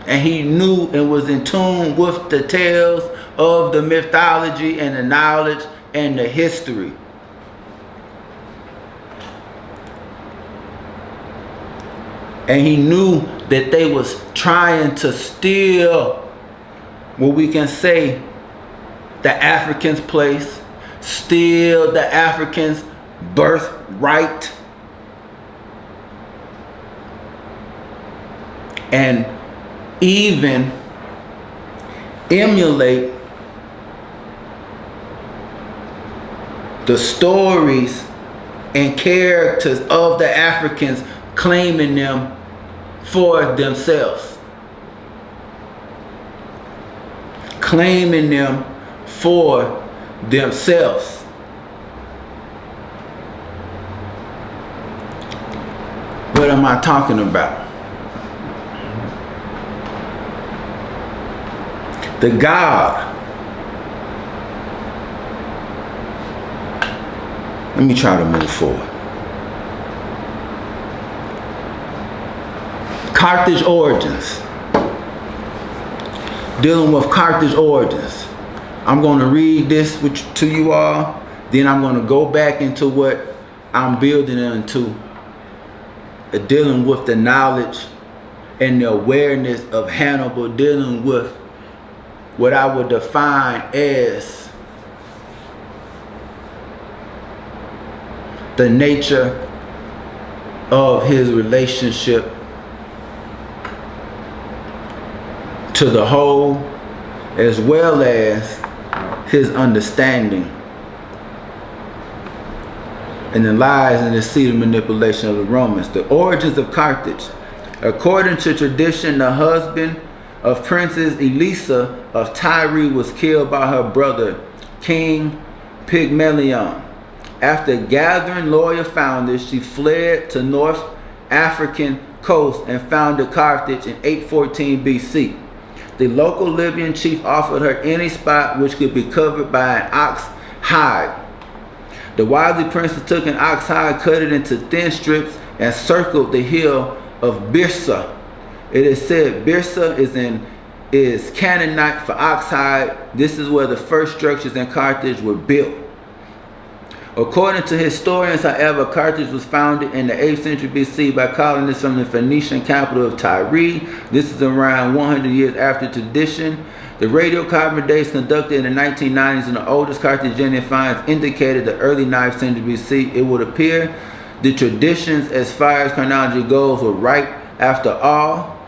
And he knew and was in tune with the tales of the mythology and the knowledge and the history. And he knew that they was trying to steal, what we can say, the Africans' place, steal the Africans' birthright, and even emulate the stories and characters of the Africans, claiming them for themselves. Claiming them for themselves. What am I talking about? The God. Let me try to move forward. Carthage origins. Dealing with Carthage origins. I'm going to read this to you all. Then I'm going to go back into what I'm building into. Dealing with the knowledge and the awareness of Hannibal. Dealing with what I would define as the nature of his relationship to the whole, as well as his understanding and the lies and deceit and manipulation of the Romans. The origins of Carthage. According to tradition, the husband of Princess Elisa of Tyre was killed by her brother, King Pygmalion. After gathering loyal founders, she fled to North African coast and founded Carthage in 814 BC. The local Libyan chief offered her any spot which could be covered by an ox hide. The wily princess took an ox hide, cut it into thin strips, and circled the hill of Byrsa. It is said Byrsa is Canaanite for ox hide. This is where the first structures in Carthage were built. According to historians, however, Carthage was founded in the 8th century BC by colonists from the Phoenician capital of Tyre. This is around 100 years after tradition. The radiocarbon dates conducted in the 1990s and the oldest Carthaginian finds indicated the early 9th century BC. It would appear the traditions as far as chronology goes were right after all.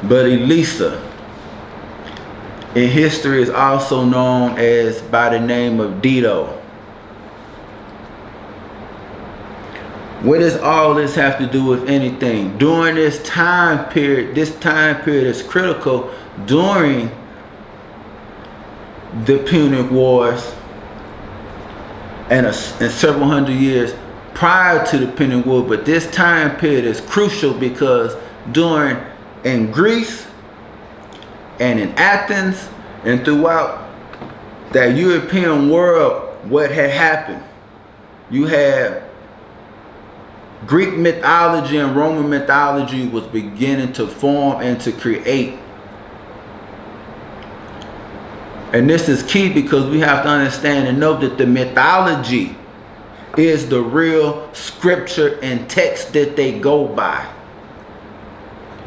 But Elisa in history is also known as by the name of Dido. What does all this have to do with anything? During this time period is critical during the Punic Wars and several hundred years prior to the Punic War. But this time period is crucial because in Greece and in Athens and throughout that European world, what had happened? You had Greek mythology and Roman mythology was beginning to form and to create. And this is key because we have to understand and know that the mythology is the real scripture and text that they go by.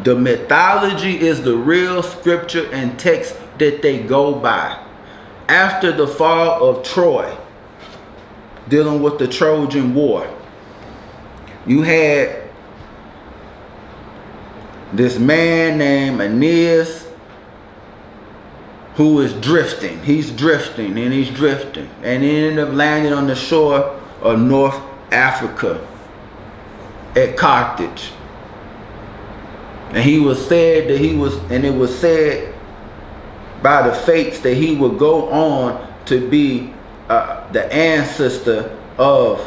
The mythology is the real scripture and text that they go by. After the fall of Troy, dealing with the Trojan War, you had this man named Aeneas who is drifting. He's drifting and he's drifting. And he ended up landing on the shore of North Africa at Carthage. And it was said by the fates that he would go on to be the ancestor of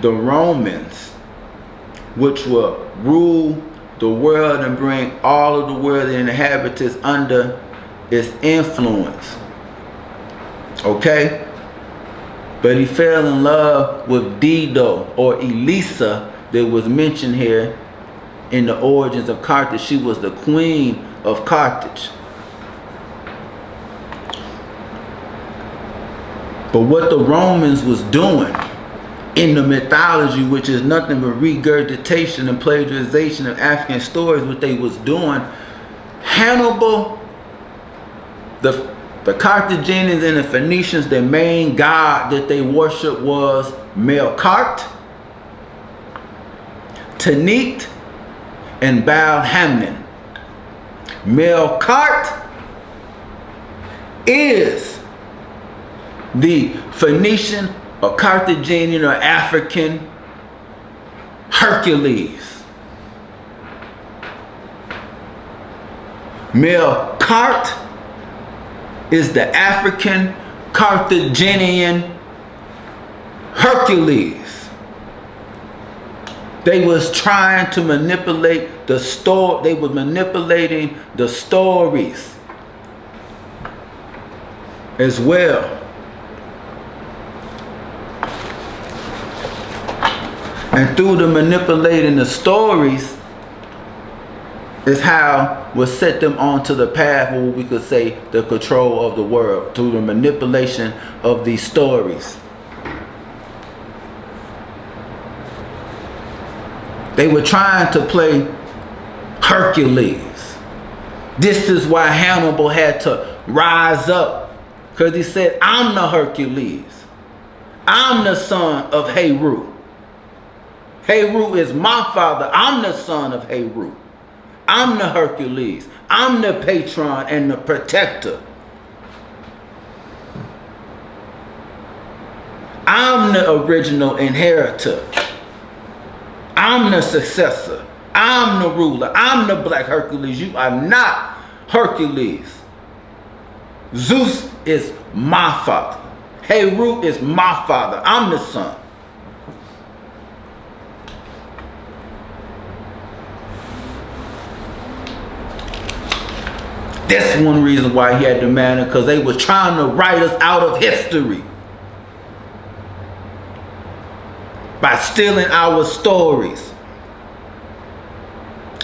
the Romans, which will rule the world and bring all of the world and inhabitants under its influence. Okay? But he fell in love with Dido or Elisa that was mentioned here in the origins of Carthage. She was the queen of Carthage. But what the Romans was doing in the mythology, which is nothing but regurgitation and plagiarization of African stories, what they was doing, Hannibal, the Carthaginians and the Phoenicians, their main god that they worshiped was Melkart, Tanit, and Baba Hannibal. Melkart is the Phoenician or Carthaginian or African Hercules. Melkart is the African Carthaginian Hercules. They was trying to manipulate the story. They were manipulating the stories as well. And through the manipulating the stories is how we set them onto the path where we could say the control of the world, through the manipulation of these stories. They were trying to play Hercules. This is why Hannibal had to rise up, because he said, I'm the Hercules. I'm the son of Heru. Heru is my father. I'm the son of Heru. I'm the Hercules. I'm the patron and the protector. I'm the original inheritor. I'm the successor. I'm the ruler. I'm the black Hercules. You are not Hercules. Zeus is my father. Heru is my father. I'm the son. That's one reason why he had to marry, because they were trying to write us out of history by stealing our stories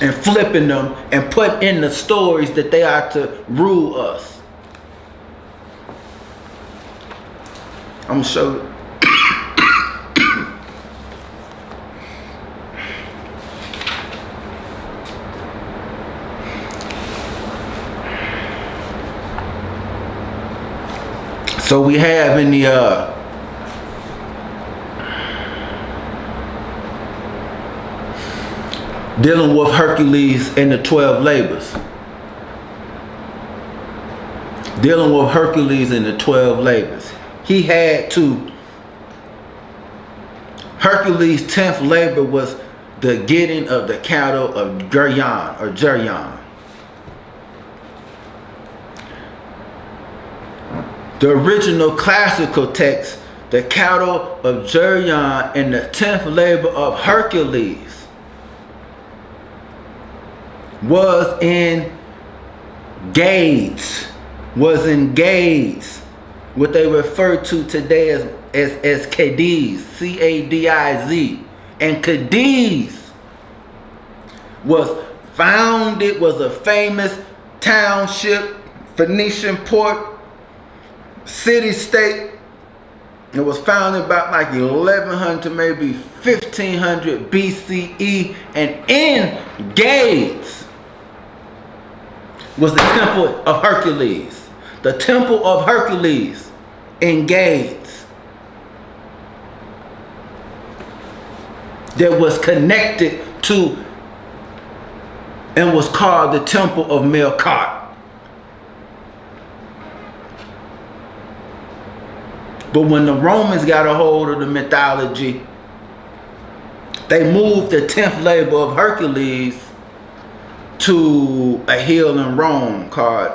and flipping them and put in the stories that they are to rule us. I'm gonna show you. So we have in the dealing with Hercules and the 12 labors. Dealing with Hercules and the 12 labors. He had to, Hercules' 10th labor was the getting of the cattle of Geryon or Geryon. The original classical text, the cattle of Geryon and the 10th labor of Hercules, was in Gades, what they refer to today as Cadiz, C-A-D-I-Z. And Cadiz was a famous township, Phoenician port, city-state. It was founded about like 1100 to maybe 1500 BCE, and in Gades was the temple of Hercules. The temple of Hercules in Gades that was connected to and was called the temple of Melkart. But when the Romans got a hold of the mythology, they moved the 10th labor of Hercules to a hill in Rome called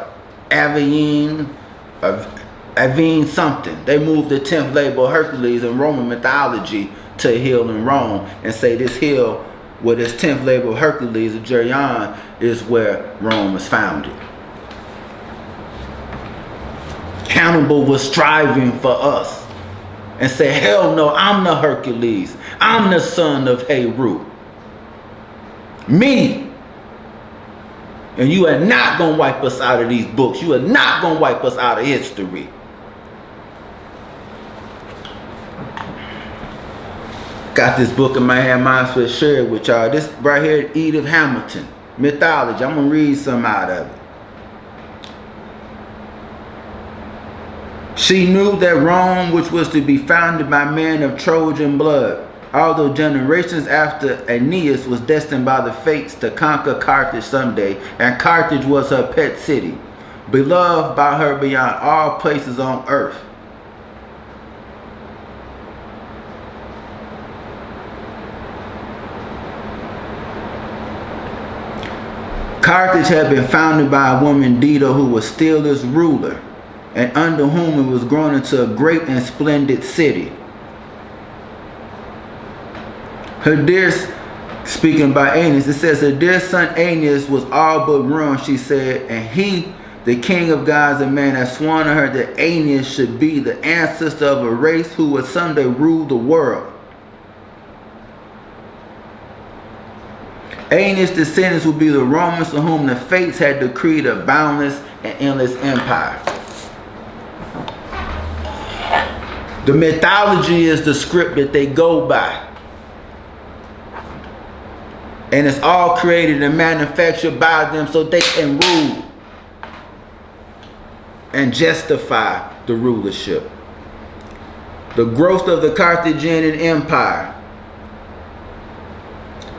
Avene something. They moved the 10th labor of Hercules in Roman mythology to a hill in Rome and say this hill with its 10th labor of Hercules of Geryon is where Rome was founded. Hannibal was striving for us and said, hell no, I'm the Hercules. I'm the son of Heru. Me. And you are not going to wipe us out of these books. You are not going to wipe us out of history. Got this book in my hand, might as well share it with y'all. This right here, Edith Hamilton, Mythology. I'm going to read some out of it. She knew that Rome, which was to be founded by men of Trojan blood, although generations after Aeneas, was destined by the fates to conquer Carthage someday, and Carthage was her pet city, beloved by her beyond all places on earth. Carthage had been founded by a woman, Dido, who was still its ruler, and under whom it was grown into a great and splendid city. Her dear, speaking by Aeneas, it says, her dear son Aeneas was all but ruined, she said, and he, the king of gods and men, had sworn to her that Aeneas should be the ancestor of a race who would someday rule the world. Aeneas' descendants would be the Romans, to whom the fates had decreed a boundless and endless empire. The mythology is the script that they go by. And it's all created and manufactured by them so they can rule and justify the rulership. The growth of the Carthaginian Empire.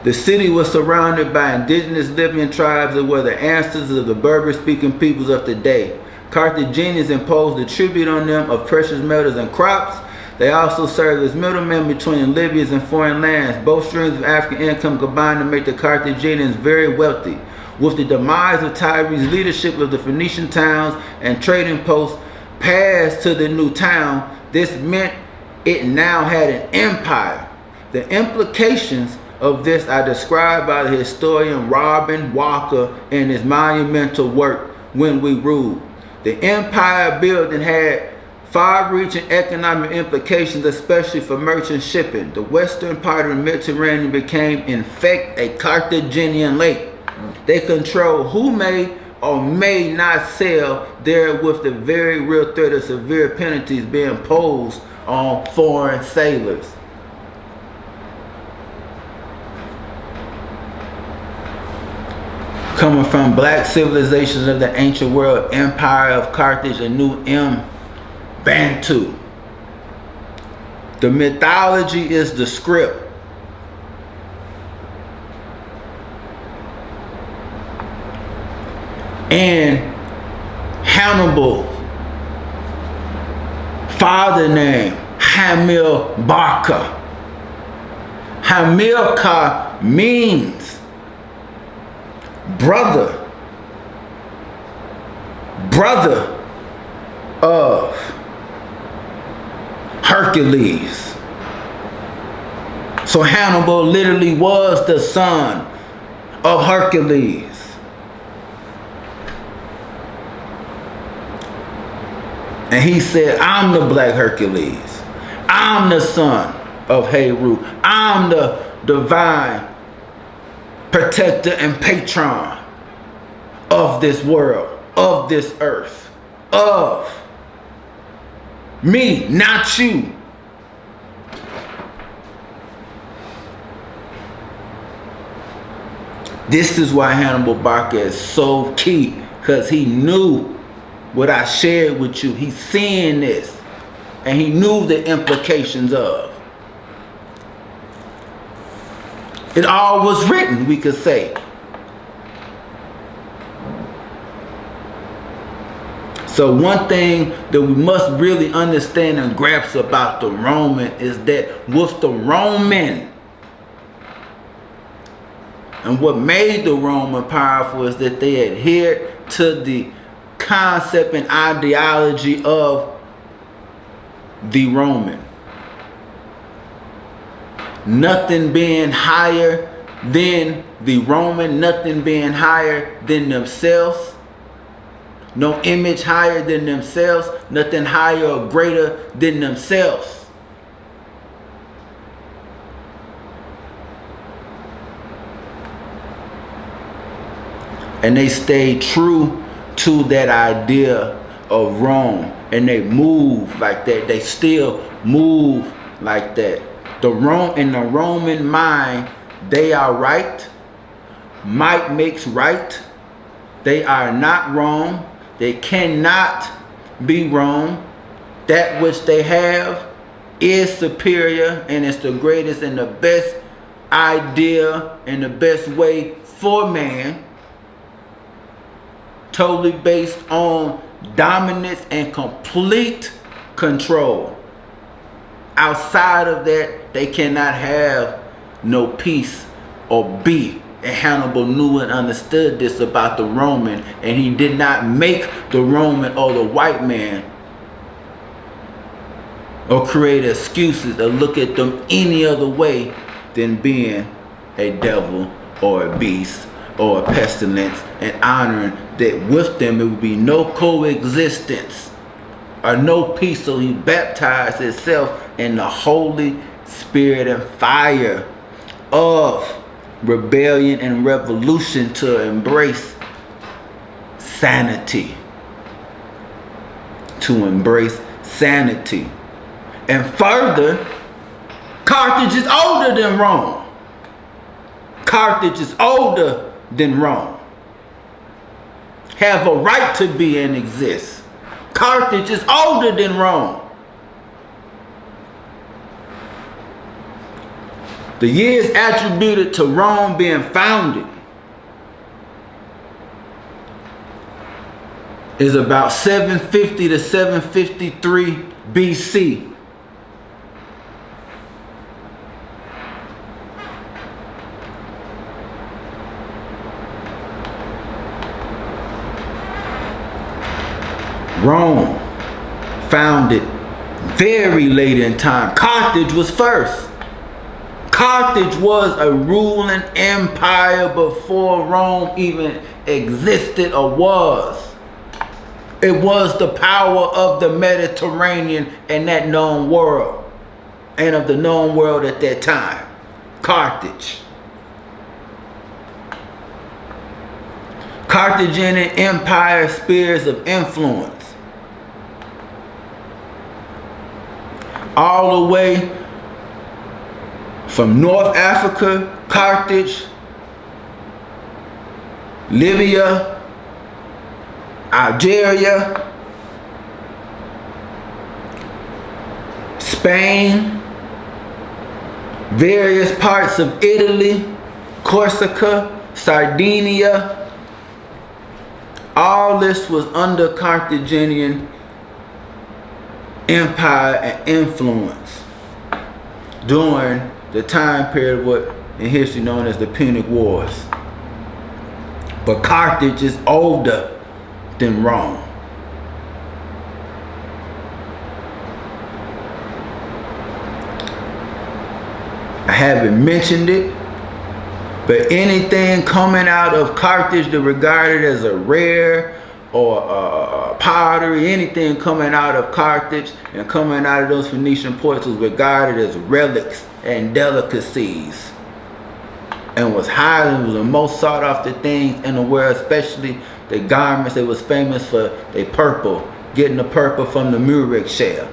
The city was surrounded by indigenous Libyan tribes that were the ancestors of the Berber-speaking peoples of today. Carthaginians imposed a tribute on them of precious metals and crops. They also served as middlemen between Libyans and foreign lands. Both streams of African income combined to make the Carthaginians very wealthy. With the demise of Tyre's leadership of the Phoenician towns and trading posts passed to the new town, this meant it now had an empire. The implications of this are described by the historian Robin Walker in his monumental work, When We Ruled. The empire building had far-reaching economic implications, especially for merchant shipping. The western part of the Mediterranean became, in fact, a Carthaginian lake. They controlled who may or may not sail there, with the very real threat of severe penalties being imposed on foreign sailors. Coming from black civilizations of the ancient world, Empire of Carthage, a new Bantu. The mythology is the script. And Hannibal, father name, Hannibal Bacra. Hamilcar means brother of Hercules. So Hannibal literally was the son of Hercules. And he said, I'm the Black Hercules. I'm the son of Heru. I'm the divine protector and patron of this world, of this earth, of me, not you. This is why Hannibal Bacra is so key, because he knew what I shared with you. He's seeing this, and he knew the implications of. It all was written, we could say. So one thing that we must really understand and grasp about the Roman is that with the Roman, and what made the Roman powerful is that they adhered to the concept and ideology of the Roman. Nothing being higher than the Roman, nothing being higher than themselves, no image higher than themselves, nothing higher or greater than themselves. And they stayed true to that idea of Rome. And they move like that. They still move like that. In the Roman mind, they are right. Might makes right. They are not wrong. They cannot be wrong. That which they have is superior, and it's the greatest and the best idea and the best way for man. Totally based on dominance and complete control. Outside of that, they cannot have no peace or be. And Hannibal knew and understood this about the Roman, and he did not make the Roman or the white man or create excuses or look at them any other way than being a devil or a beast or a pestilence, and honoring that with them it would be no coexistence or no peace. So he baptized himself in the Holy Spirit and fire of rebellion and revolution to embrace sanity. To embrace sanity. And further, Carthage is older than Rome. Carthage is older than Rome. Have a right to be and exist. Carthage is older than Rome. The years attributed to Rome being founded is about 750 to 753 BC. Rome founded very late in time. Carthage was first. Carthage was a ruling empire before Rome even existed or was. It was the power of the Mediterranean and that known world, and of the known world at that time. Carthage. Carthaginian empire spheres of influence. All the way from North Africa, Carthage, Libya, Algeria, Spain, various parts of Italy, Corsica, Sardinia. All this was under Carthaginian empire and influence during the time period what in history known as the Punic Wars. But Carthage is older than Rome. I haven't mentioned it, but anything coming out of Carthage that regarded as a rare or pottery, anything coming out of Carthage and coming out of those Phoenician ports was regarded as relics and delicacies, and was the most sought after things in the world, especially the garments. They was famous for their purple, getting the purple from the murex shell.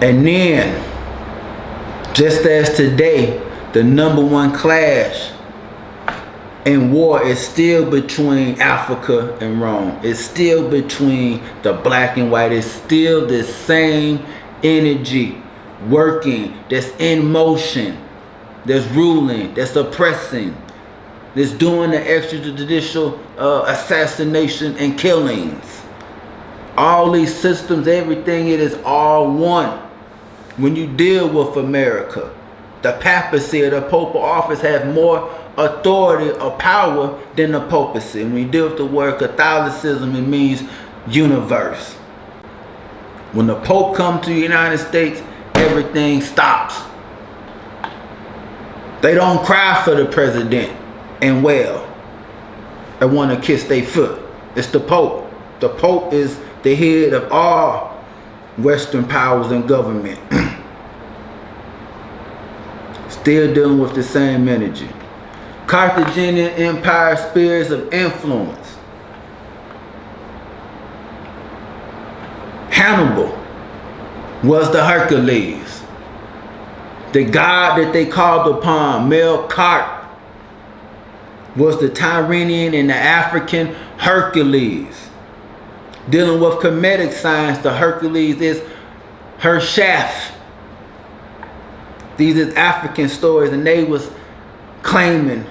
And then, just as today, the #1 clash in war is still between Africa and Rome. It's still between the black and white. It's still the same energy working, that's in motion, that's ruling, that's oppressing, that's doing the extrajudicial assassination and killings. All these systems, everything, it is all one. When you deal with America, the papacy or the papal office has more authority or power than the papacy. When you deal with the word Catholicism, it means universe. When the Pope comes to the United States, everything stops. They don't cry for the president and well, they want to kiss their foot. It's the Pope. The Pope is the head of all Western powers and government. Still dealing with the same energy. Carthaginian Empire spheres of influence. Hannibal was the Hercules. The god that they called upon, Melkart, was the Tyrrhenian and the African Hercules. Dealing with comedic science, the Hercules is Hershaf. These is African stories, and they was claiming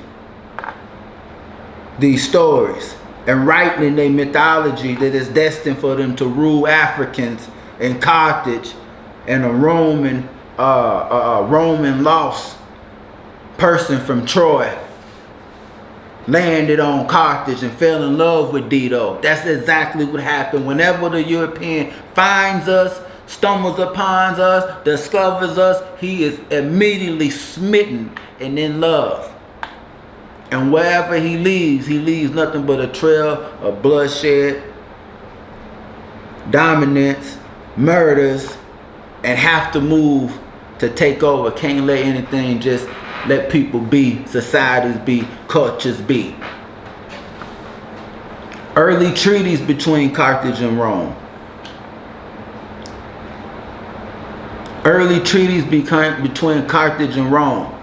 these stories and writing in their mythology that is destined for them to rule Africans in Carthage, and a Roman lost person from Troy landed on Carthage and fell in love with Dido. That's exactly what happened. Whenever the European finds us, stumbles upon us, discovers us, he is immediately smitten and in love. And wherever he leaves nothing but a trail of bloodshed, dominance, murders, and have to move to take over. Can't let anything just let people be, societies be, cultures be. Early treaties between Carthage and Rome. Early treaties between Carthage and Rome.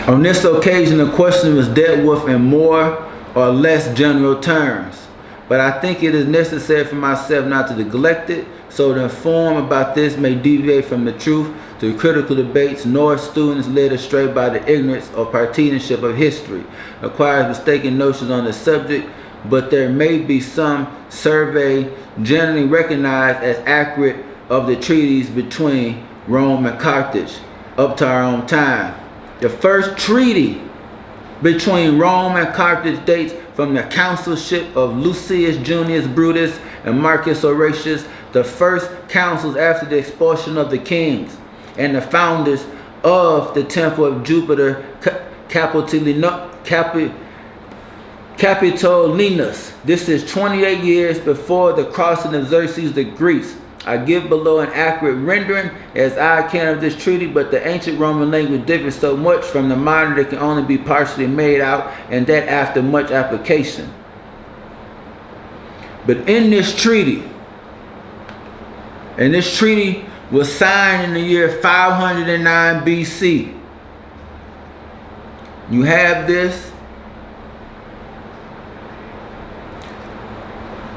On this occasion, the question was dealt with in more or less general terms, but I think it is necessary for myself not to neglect it, so the inform about this may deviate from the truth through critical debates, nor students led astray by the ignorance or partisanship of history, acquires mistaken notions on the subject, but there may be some survey generally recognized as accurate of the treaties between Rome and Carthage up to our own time. The first treaty between Rome and Carthage dates from the consulship of Lucius Junius Brutus and Marcus Aurelius, the first consuls after the expulsion of the kings, and the founders of the temple of Jupiter Capitolinus. This is 28 years before the crossing of Xerxes to Greece. I give below an accurate rendering as I can of this treaty, but the ancient Roman language differs so much from the modern that can only be partially made out, and that after much application. But in this treaty, and this treaty was signed in the year 509 BC. You have this.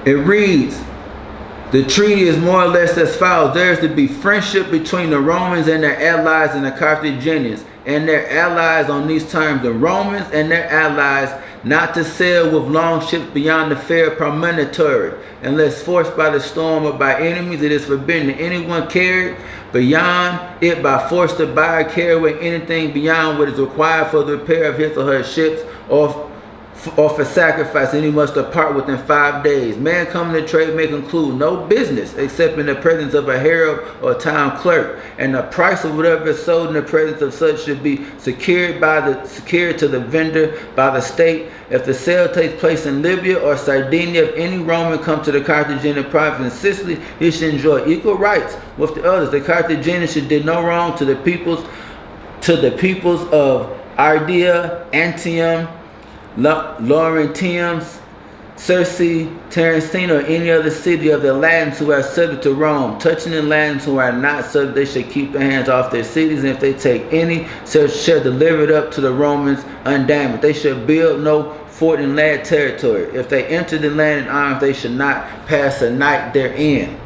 It reads, the treaty is more or less as follows. There is to be friendship between the Romans and their allies and the Carthaginians and their allies on these terms. The Romans and their allies not to sail with long ships beyond the fair promontory, unless forced by the storm or by enemies. It is forbidden that anyone carry beyond it by force to buy or carry away anything beyond what is required for the repair of his or her ships, or for sacrifice, and he must depart within 5 days. Man coming to trade may conclude no business except in the presence of a herald or town clerk, and the price of whatever is sold in the presence of such should be secured to the vendor by the state. If the sale takes place in Libya or Sardinia, if any Roman come to the Carthaginian province in Sicily, he should enjoy equal rights with the others. The Carthaginians should do no wrong to the peoples of Ardea, Antium, Laurentium, Circe, Terracina, or any other city of the Latins who are subject to Rome. Touching the Latins who are not subject, they should keep their hands off their cities, and if they take any, shall deliver it up to the Romans undamaged. They should build no fort in land territory. If they enter the land in arms, they should not pass a night therein.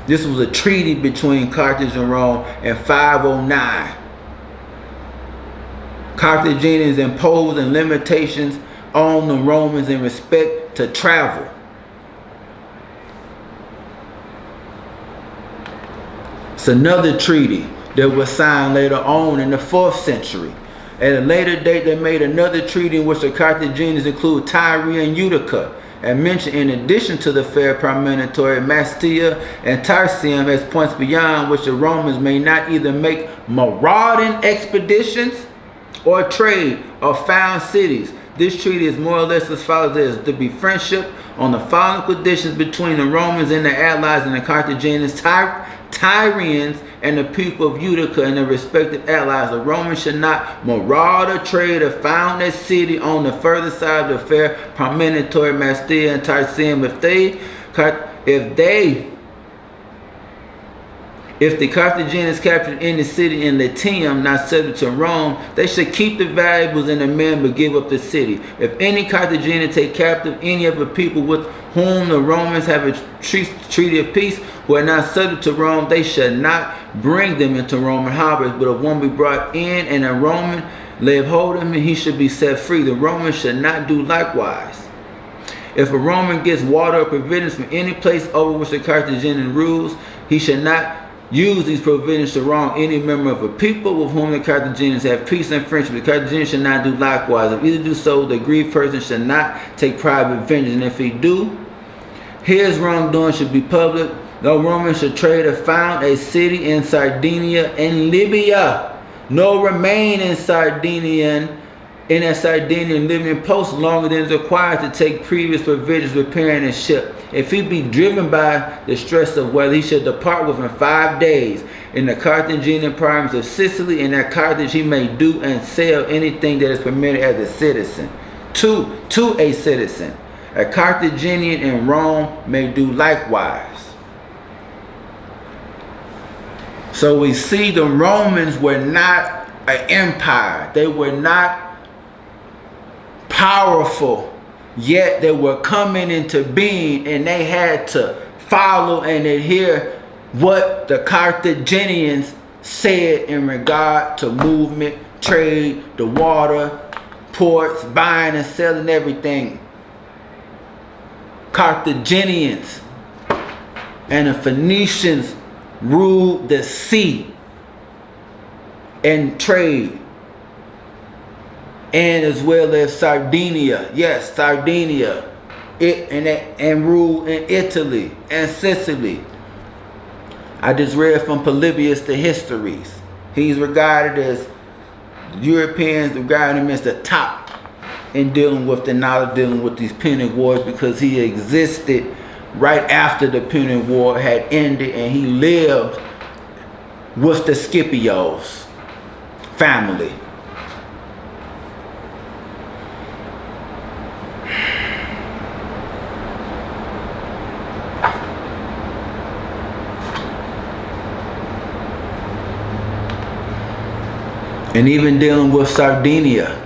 This was a treaty between Carthage and Rome in 509. Carthaginians imposing limitations on the Romans in respect to travel. It's another treaty that was signed later on in the 4th century. At a later date, they made another treaty in which the Carthaginians include Tyre and Utica, and mention in addition to the fair promontory, Mastia and Tarsium as points beyond which the Romans may not either make marauding expeditions or trade or found cities. This treaty is more or less as follows: there is to be friendship on the following conditions between the Romans and their allies and the Carthaginians, Tyrians, and the people of Utica and their respective allies. The Romans should not maraud or trade or found a city on the further side of the fair promontory, Mastilla and Tarsium. If the Carthaginians captured any city in Latium not subject to Rome, they should keep the valuables and the men but give up the city. If any Carthaginian take captive any of the people with whom the Romans have a treaty of peace, who are not subject to Rome, they should not bring them into Roman harbors. But if one be brought in and a Roman lay hold of him, he should be set free. The Romans should not do likewise. If a Roman gets water or provisions from any place over which the Carthaginian rules, he should not use these provisions to wrong any member of a people with whom the Carthaginians have peace and friendship. The Carthaginians should not do likewise. If either do so, the aggrieved person should not take private vengeance. And if he do, his wrongdoing should be public. No Roman should trade or found a city in Sardinia and Libya, nor remain in a Sardinian Libyan post longer than is required to take previous provisions repairing a ship. If he be driven by the stress of weather, he should depart within 5 days. In the Carthaginian province of Sicily, and at Carthage he may do and sell anything that is permitted as a citizen to a citizen. A Carthaginian in Rome may do likewise. So we see the Romans were not an empire. They were not powerful, yet they were coming into being, and they had to follow and adhere what the Carthaginians said in regard to movement, trade, the water, ports, buying and selling everything. Carthaginians and the Phoenicians ruled the sea and trade, and as well as Sardinia. Yes, Sardinia. And ruled in Italy and Sicily. I just read from Polybius the Histories. He's regarded as, Europeans regard him as the top in dealing with the knowledge, dealing with these Punic Wars, because he existed right after the Punic War had ended, and he lived with the Scipios family. And even dealing with Sardinia.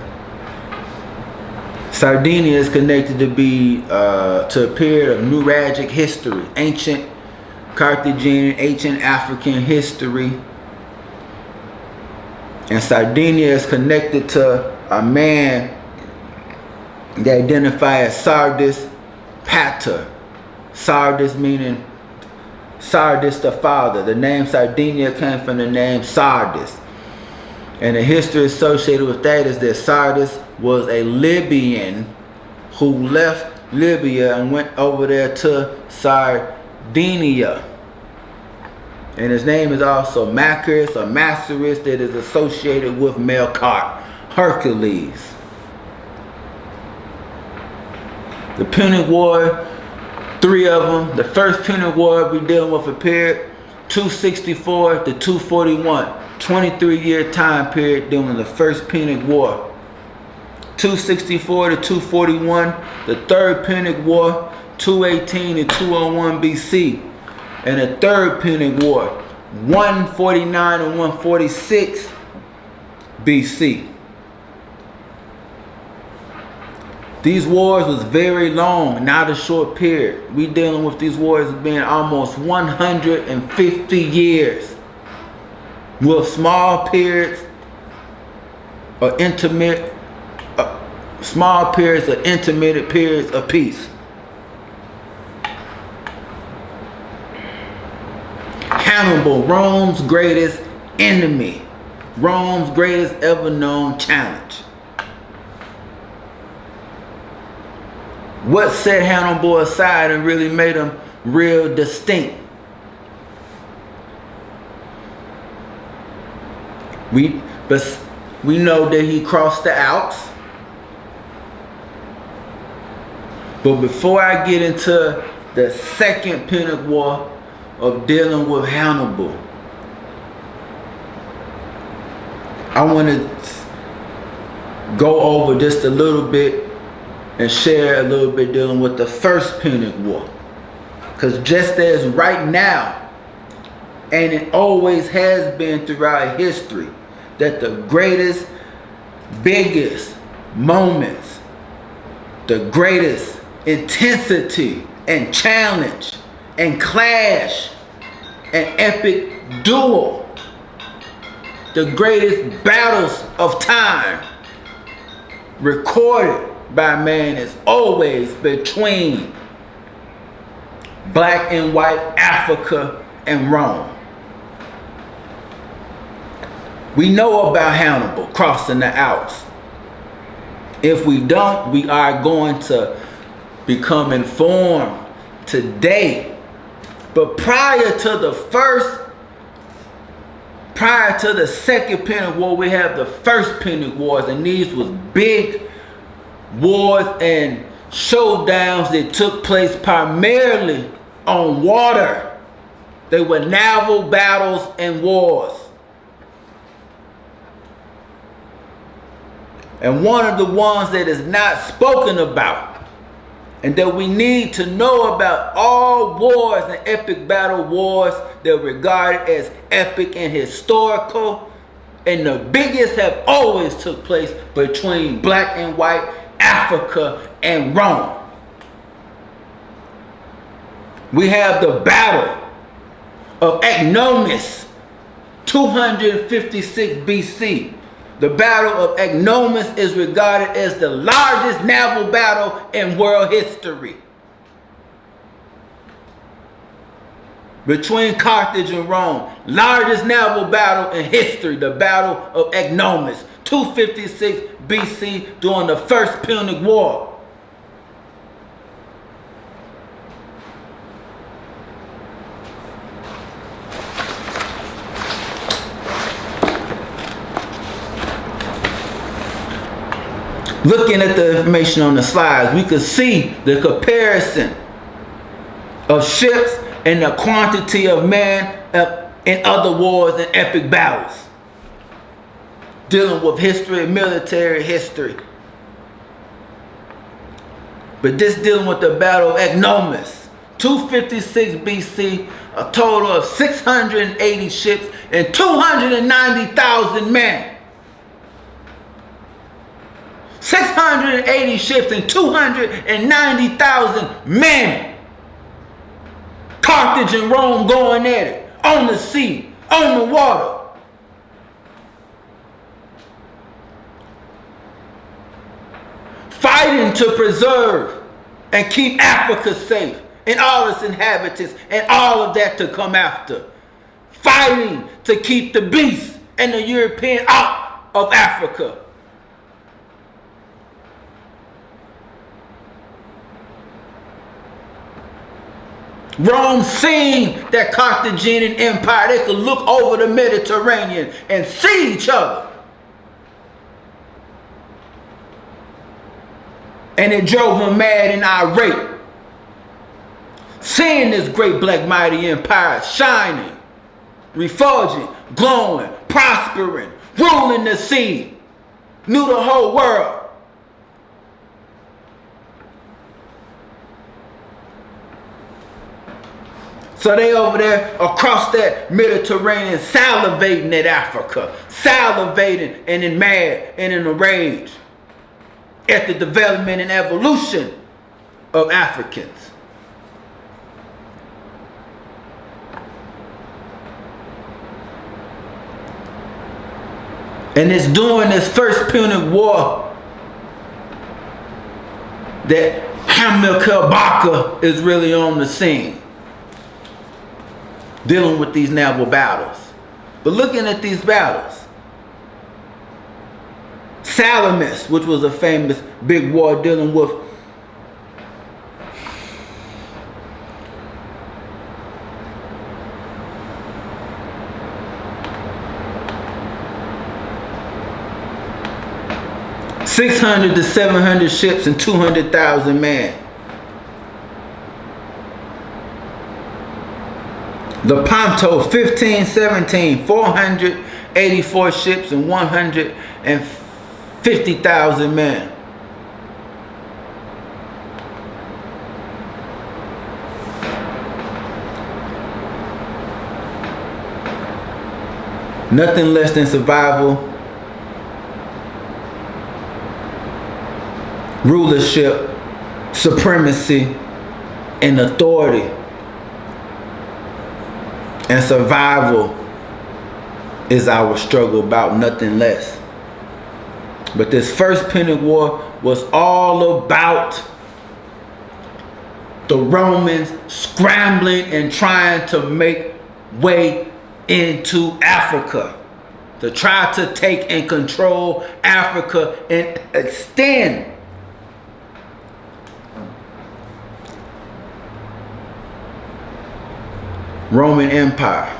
Sardinia is connected to be to a period of Nuragic history, ancient Carthaginian, ancient African history. And Sardinia is connected to a man they identify as Sardis Pater. Sardis meaning Sardis the father. The name Sardinia came from the name Sardis. And the history associated with that is that Sardis was a Libyan who left Libya and went over there to Sardinia. And his name is also Macris or Macerus, that is associated with Melkart, Hercules. The Punic War, 3 of them. The first Punic War we're dealing with a period 264 to 241. 23-year time period during the first Punic War. 264 to 241, the third Punic War, 218 to 201 BC. And the third Punic War, 149 and 146 BC. These wars was very long, not a short period. We dealing with these wars being almost 150 years. With small periods or intermittent periods of peace. Hannibal, Rome's greatest enemy, Rome's greatest ever known challenge. What set Hannibal aside and really made him real distinct? We know that he crossed the Alps. But before I get into the second Punic War of dealing with Hannibal, I want to go over just a little bit and share a little bit dealing with the first Punic War. Because just as right now, and it always has been throughout history, that the greatest, biggest moments, the greatest intensity and challenge and clash and epic duel, the greatest battles of time recorded by man is always between black and white Africa and Rome. We know about Hannibal crossing the Alps. If we don't, we are going to become informed today. But prior to the second Punic War, we have the first Punic Wars, and these was big wars and showdowns that took place primarily on water. They were naval battles and wars. And one of the ones that is not spoken about, and that we need to know about, all wars and epic battle wars that are regarded as epic and historical, and the biggest have always took place between black and white Africa and Rome. We have the Battle of Agnomus, 256 BC. The Battle of Agnomus is regarded as the largest naval battle in world history, between Carthage and Rome. Largest naval battle in history, the Battle of Agnomus, 256 BC, during the First Punic War. Looking at the information on the slides, we could see the comparison of ships and the quantity of men in other wars and epic battles, dealing with history, military history. But this dealing with the Battle of Agnomus, 256 BC, a total of 680 ships and 290,000 men. 680 ships and 290,000 men. Carthage and Rome going at it, on the sea, on the water. Fighting to preserve and keep Africa safe and all its inhabitants and all of that to come after. Fighting to keep the beast and the European out of Africa. Rome seeing that Carthaginian empire, they could look over the Mediterranean and see each other. And it drove him mad and irate. Seeing this great black mighty empire shining, refulgent, glowing, prospering, ruling the sea, knew the whole world. So they over there across that Mediterranean salivating at Africa, salivating and in mad and in a rage at the development and evolution of Africans. And it's during this first Punic War that Hannibal Bacra is really on the scene, dealing with these naval battles. But looking at these battles, Salamis, which was a famous big war dealing with $600 to 700 ships and 200,000 men. Lepanto 1517, 484 ships and 150,000 men. Nothing less than survival, rulership, supremacy, and authority. And survival is our struggle, about nothing less. But this first Punic War was all about the Romans scrambling and trying to make way into Africa, to try to take and control Africa and extend Roman Empire.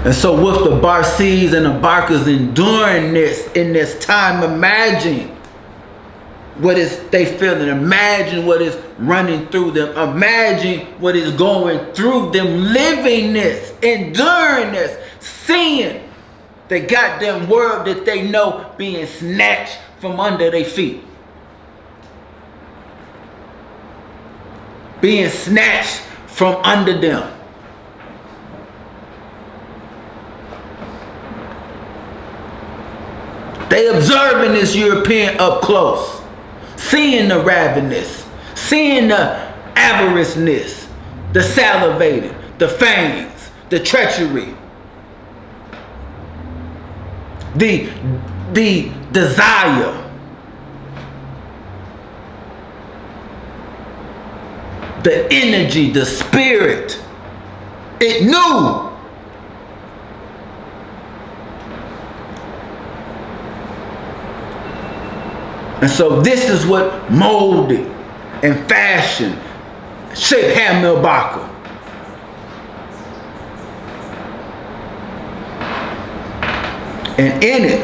And so with the Barces and the Barcas enduring this in this time, imagine what is they feeling. Imagine what is running through them. Imagine what is going through them, living this, enduring this, seeing the goddamn world that they know being snatched from under their feet. Being snatched from under them. They observing this European up close, seeing the ravenous, seeing the avariceness, the salivating, the fangs, the treachery, the desire, the energy, the spirit. It knew. And so this is what molded and fashioned, shaped Hannibal Bacra. And in it,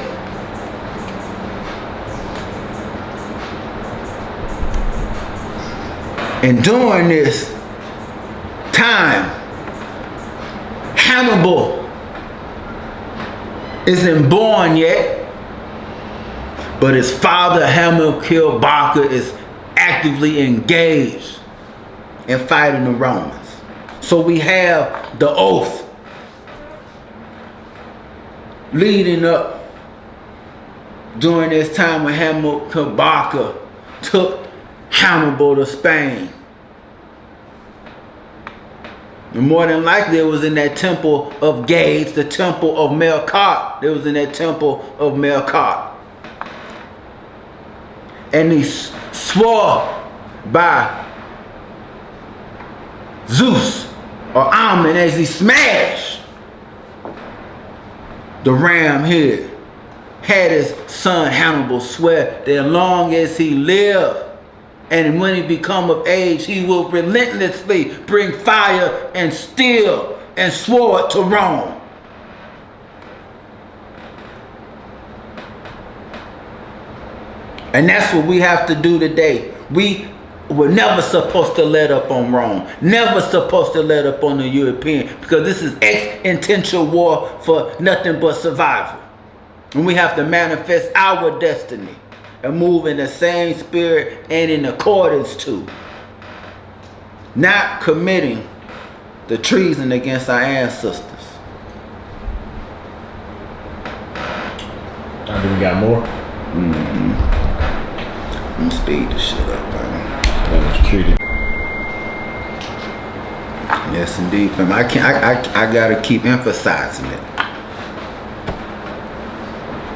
and during this time, Hannibal isn't born yet. But his father, Hannibal Bacra, is actively engaged in fighting the Romans. So we have the oath leading up during this time when Hannibal Bacra took Hannibal to Spain. And more than likely it was in that temple of Gades, the temple of Melkart. It was in that temple of Melkart. And he swore by Zeus or Amen as he smashed the ram head, had his son Hannibal swear that as long as he lived and when he become of age, he will relentlessly bring fire and steel and sword to Rome. And that's what we have to do today. We were never supposed to let up on Rome. Never supposed to let up on the European. Because this is existential war for nothing but survival. And we have to manifest our destiny. And move in the same spirit and in accordance to. Not committing the treason against our ancestors. I think we got more. Mm-hmm. I'm gonna speed this shit up, man. That was treated. Yes, indeed, fam. I gotta keep emphasizing it,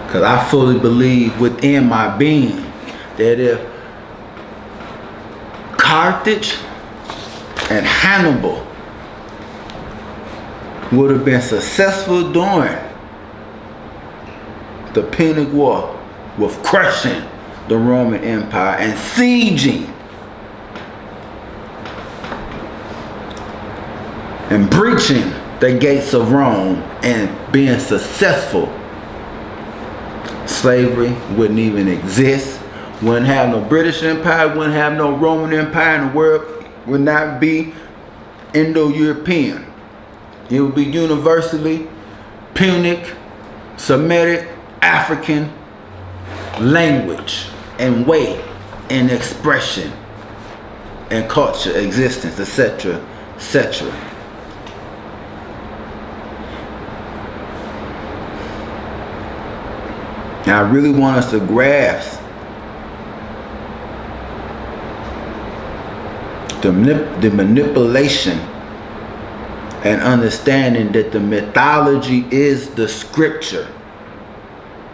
cause I fully believe within my being that if Carthage and Hannibal would have been successful during the Punic War with crushing the Roman Empire and sieging and breaching the gates of Rome and being successful, slavery wouldn't even exist. Wouldn't have no British Empire, wouldn't have no Roman Empire in the world. would not be Indo-European. It would be universally Punic, Semitic, African language and way and expression and culture, existence, etc., etc. Now, I really want us to grasp the manipulation and understanding that the mythology is the scripture.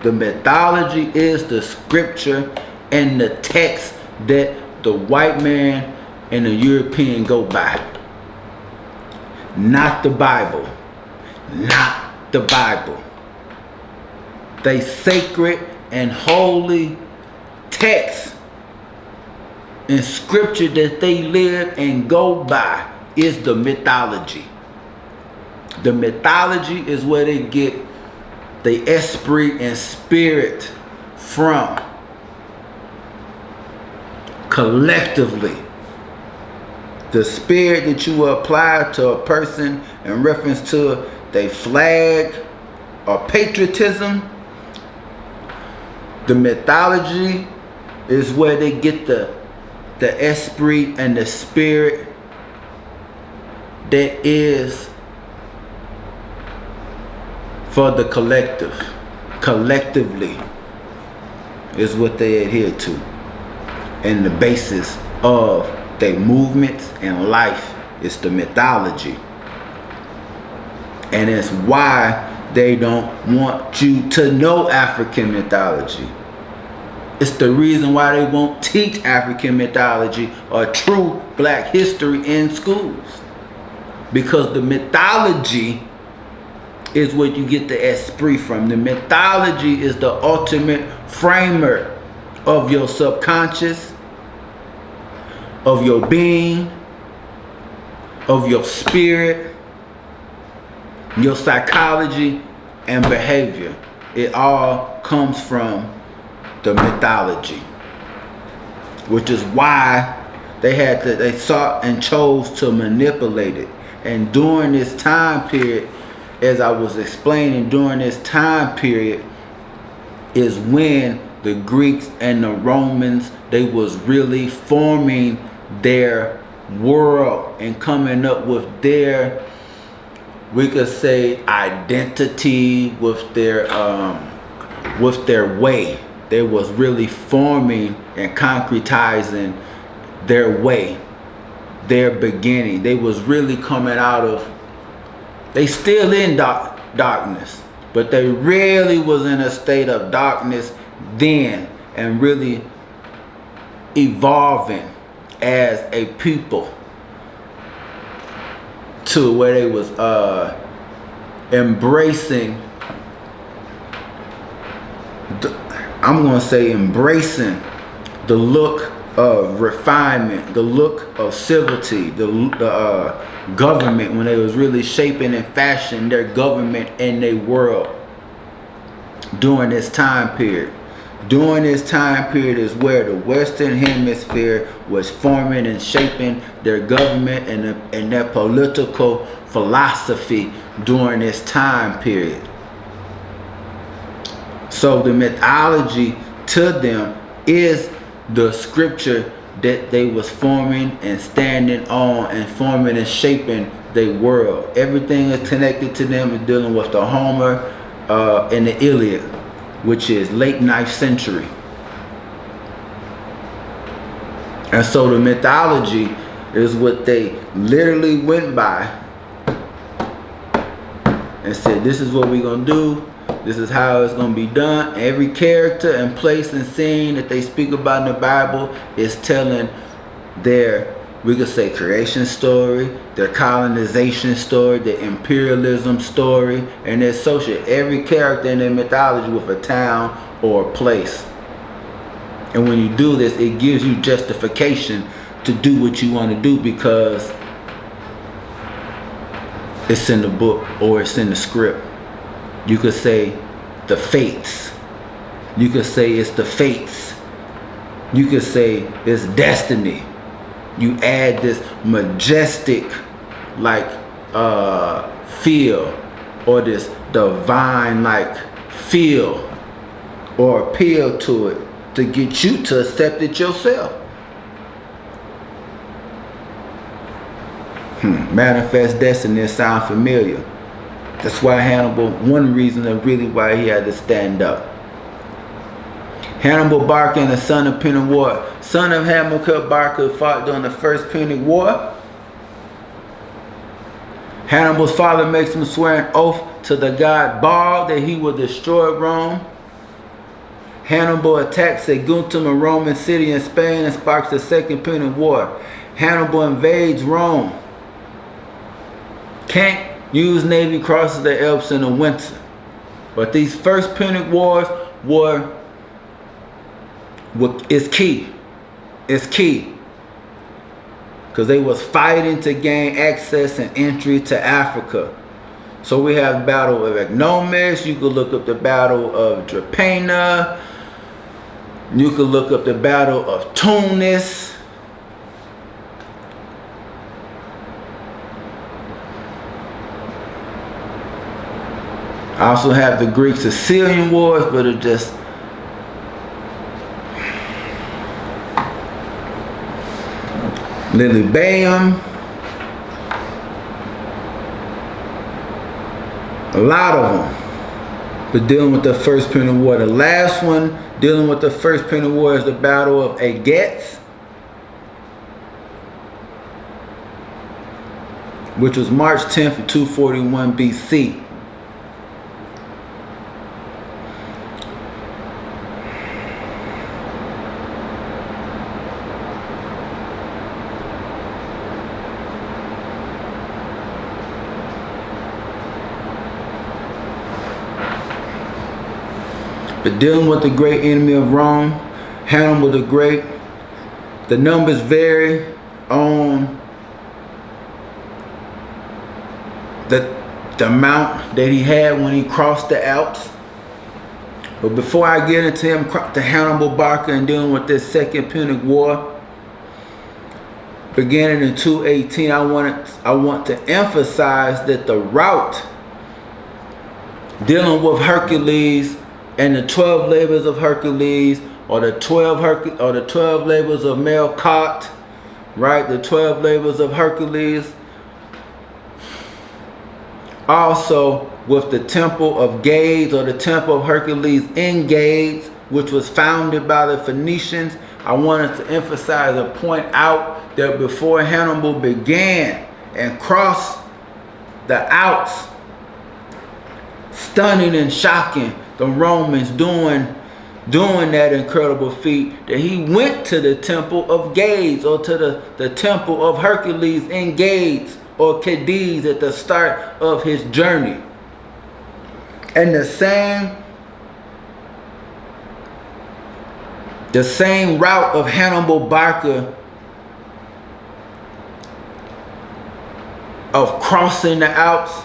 The mythology is the scripture and the text that the white man and the European go by. Not the Bible. Not the Bible. They sacred and holy text and scripture that they live and go by is the mythology. The mythology is where they get the esprit and spirit from. Collectively. The spirit that you will apply to a person in reference to their flag or patriotism. The mythology is where they get the esprit and the spirit that is for the collective. Collectively is what they adhere to. And the basis of their movements and life is the mythology. And it's why they don't want you to know African mythology. It's the reason why they won't teach African mythology or true black history in schools. Because the mythology is what you get the esprit from. The mythology is the ultimate framer of your subconscious, of your being, of your spirit, your psychology and behavior. It all comes from the mythology, which is why they sought and chose to manipulate it. And during this time period, as I was explaining, during this time period is when the Greeks and the Romans, they was really forming their world and coming up with their, we could say, identity, with their way. They was really forming and concretizing their way, their beginning. They was really coming out of, they still in darkness, but they really was in a state of darkness then and really evolving as a people to where they was embracing, I'm going to say embracing the look of refinement, the look of civility, the government, when they was really shaping and fashioning their government and their world during this time period. During this time period is where the Western Hemisphere was forming and shaping their government and their political philosophy during this time period. So the mythology to them is the scripture that they was forming and standing on and forming and shaping their world. Everything is connected to them and dealing with the Homer and the Iliad, which is late 9th century. And so the mythology is what they literally went by and said, this is what we're going to do. This is how it's going to be done. Every character and place and scene that they speak about in the Bible is telling their, we could say, creation story, their colonization story, their imperialism story, and their social. Every character in their mythology with a town or a place. And when you do this, it gives you justification to do what you want to do because it's in the book or it's in the script. You could say the fates. You could say it's the fates. You could say it's destiny. You add this majestic like feel, or this divine like feel or appeal to it to get you to accept it yourself. Manifest destiny sound familiar. That's why Hannibal, one reason and really why he had to stand up. Hannibal Bacra and the son of Punic War. Son of Hannibal Bacra fought during the first Punic War. Hannibal's father makes him swear an oath to the god Baal that he will destroy Rome. Hannibal attacks Saguntum, a Roman city in Spain, and sparks the second Punic War. Hannibal invades Rome. Can't use navy, crosses the Alps in the winter. But these first Punic Wars is key. It's key. Because they was fighting to gain access and entry to Africa. So we have the Battle of Agnomes. You could look up the Battle of Drepana. You could look up the Battle of Tunis. I also have the Greek-Sicilian Wars, but it just Lilybaeum. A lot of them. But dealing with the first Punic War. The last one dealing with the first Punic War is the Battle of Agats, which was March 10th of 241 BC. But dealing with the great enemy of Rome, Hannibal the Great, the numbers vary on the amount that he had when he crossed the Alps. But before I get into him, to Hannibal Bacra and dealing with this second Punic War, beginning in 218, I want to emphasize that the route dealing with Hercules and the 12 labors of Hercules, or the 12 labors of Melkart, right? The 12 labors of Hercules. Also with the Temple of Gades, or the Temple of Hercules in Gades, which was founded by the Phoenicians. I wanted to emphasize or point out that before Hannibal began and crossed the Alps, stunning and shocking the Romans doing that incredible feat, that he went to the Temple of Gades, or to the Temple of Hercules in Gades, or Cadiz, at the start of his journey. And the same route of Hannibal Bacra of crossing the Alps,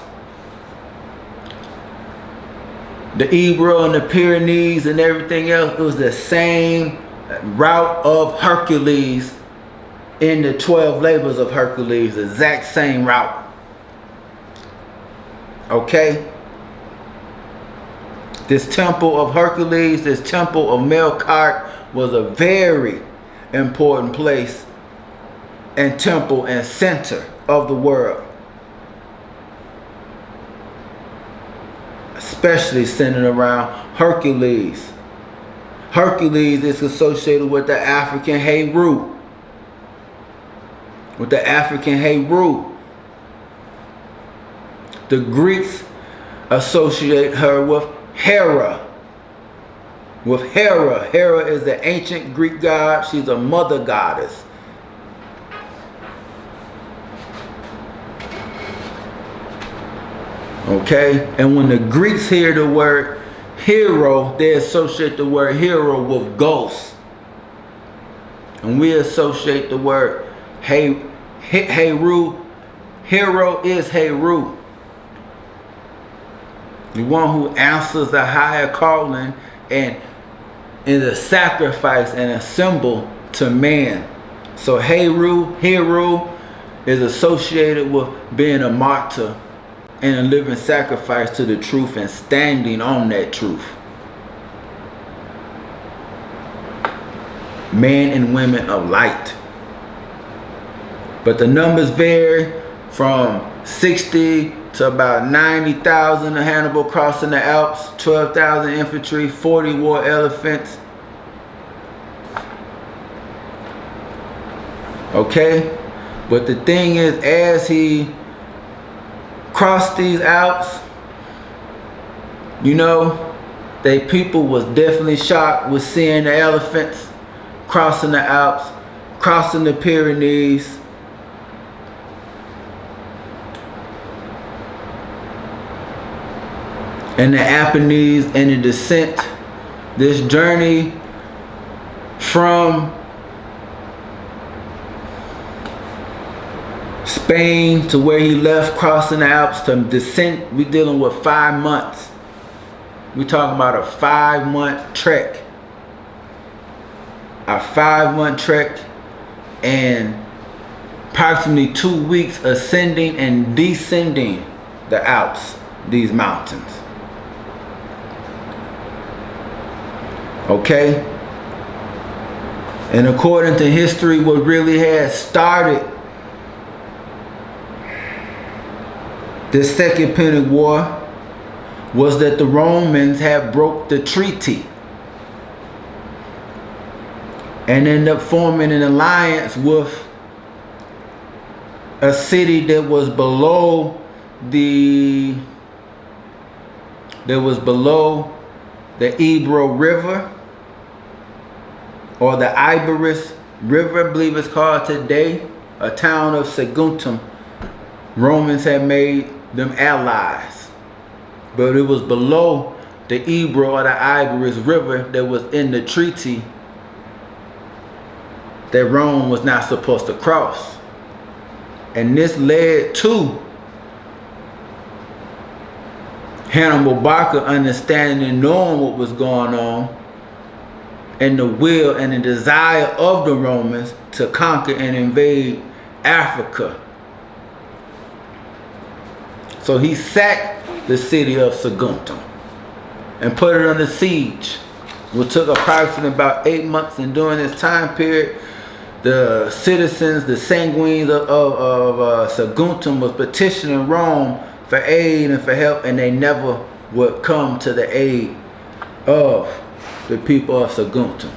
the Ebro and the Pyrenees and everything else, it was the same route of Hercules in the 12 labors of Hercules, the exact same route. Okay? This Temple of Hercules, this Temple of Melkart, was a very important place and temple and center of the world. Especially centered around Hercules. Hercules is associated with the African Heru. With the African Heru. The Greeks associate her with Hera. With Hera. Hera is the ancient Greek god. She's a mother goddess. Okay, and when the Greeks hear the word hero, they associate the word hero with ghosts. And we associate the word Heru. Hero is Heru. The one who answers the higher calling and is a sacrifice and a symbol to man So hero is associated with being a martyr and a living sacrifice to the truth and standing on that truth. Men and women of light. But the numbers vary from 60 to about 90,000 of Hannibal crossing the Alps, 12,000 infantry, 40 war elephants. Okay? But the thing is, as he crossed these Alps, you know, they people was definitely shocked with seeing the elephants crossing the Alps, crossing the Pyrenees. And the Apennines and the descent. This journey from Spain to where he left, crossing the Alps to descent, we dealing with 5 months. We talking about a 5-month trek. A 5-month trek and approximately 2 weeks ascending and descending the Alps, these mountains. Okay? And according to history, what really had started this second Punic War was that the Romans had broke the treaty and ended up forming an alliance with a city that was below the Ebro River, or the Iberus River, I believe it's called today, a town of Saguntum. Romans had made them allies, but it was below the Ebro or the Iberus River that was in the treaty that Rome was not supposed to cross. And this led to Hannibal Bacra understanding and knowing what was going on, and the will and the desire of the Romans to conquer and invade Africa. So he sacked the city of Saguntum and put it under siege, which took approximately about 8 months. And during this time period, the citizens, the sanguines of Saguntum was petitioning Rome for aid and for help, and they never would come to the aid of the people of Saguntum.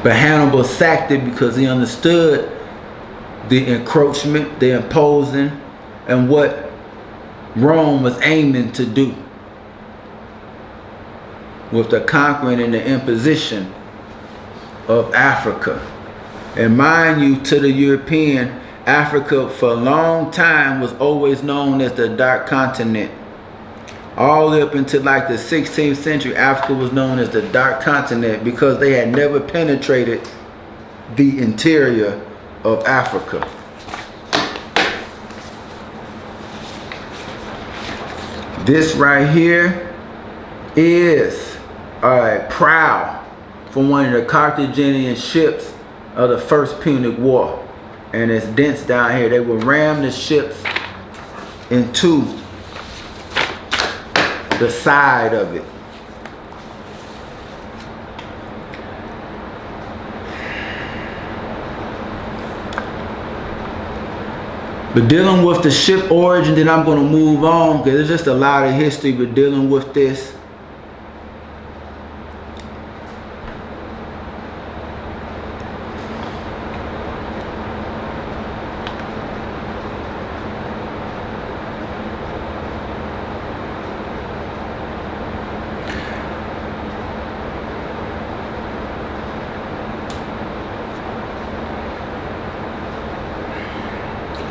But Hannibal sacked it because he understood the encroachment, the imposing, and what Rome was aiming to do with the conquering and the imposition of Africa. And mind you, to the European, Africa for a long time was always known as the Dark Continent. All the way up until like the 16th century, Africa was known as the Dark Continent because they had never penetrated the interior of Africa. This right here is a prow from one of the Carthaginian ships of the First Punic War. And it's dense down here. They would ram the ships into the side of it. But dealing with the ship origin, then I'm going to move on because there's just a lot of history. But dealing with this,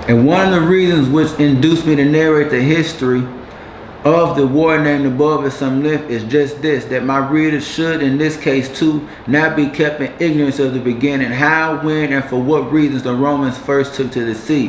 and one of the reasons which induced me to narrate the history of the war named above as some myth is just this, that my readers should, in this case too, not be kept in ignorance of the beginning, how, when, and for what reasons the Romans first took to the sea.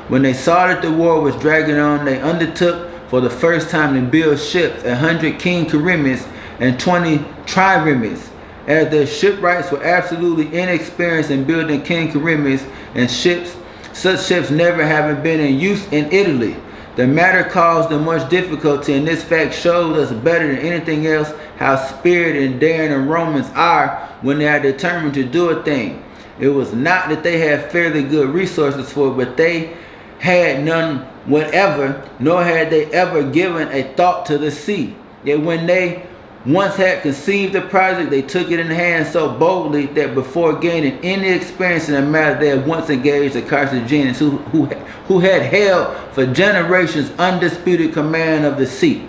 When they saw that the war was dragging on, they undertook for the first time to build ships, 100 king triremes and 20 triremes, as their shipwrights were absolutely inexperienced in building King Karimis and ships, such ships never having been in use in Italy. The matter caused them much difficulty, and this fact showed us better than anything else how spirited and daring the Romans are when they are determined to do a thing. It was not that they had fairly good resources for it, but they had none whatever, nor had they ever given a thought to the sea. Yet when they once had conceived the project, they took it in hand so boldly that before gaining any experience in the matter, they had once engaged the Carthaginians who had held for generations undisputed command of the sea.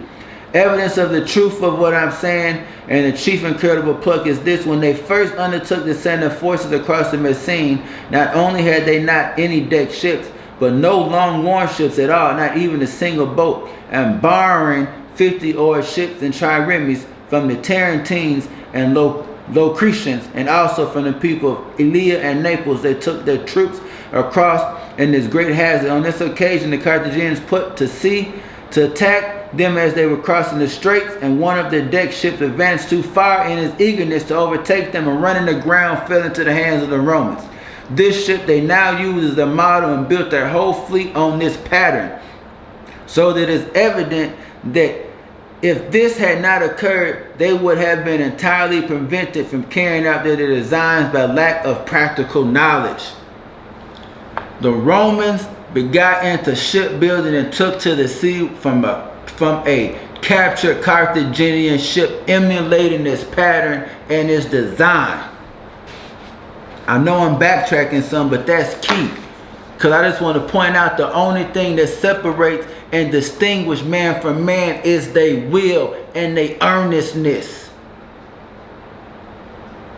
Evidence of the truth of what I'm saying, and the chief incredible pluck is this: when they first undertook to send their forces across the Messine, not only had they not any deck ships, but no long warships at all, not even a single boat, and borrowing 50-oared ships and triremes from the Tarentines and Locrians, and also from the people of Elaea and Naples, they took their troops across in this great hazard. On this occasion, the Carthaginians put to sea to attack them as they were crossing the straits, and one of their deck ships advanced too far in his eagerness to overtake them, and running aground fell into the hands of the Romans. This ship they now used as their model and built their whole fleet on this pattern, so that it's evident that if this had not occurred, they would have been entirely prevented from carrying out their designs by lack of practical knowledge. The Romans got into shipbuilding and took to the sea from a captured Carthaginian ship, emulating this pattern and its design. I know I'm backtracking some, but that's key, because I just want to point out the only thing that separates and distinguish man from man is their will and their earnestness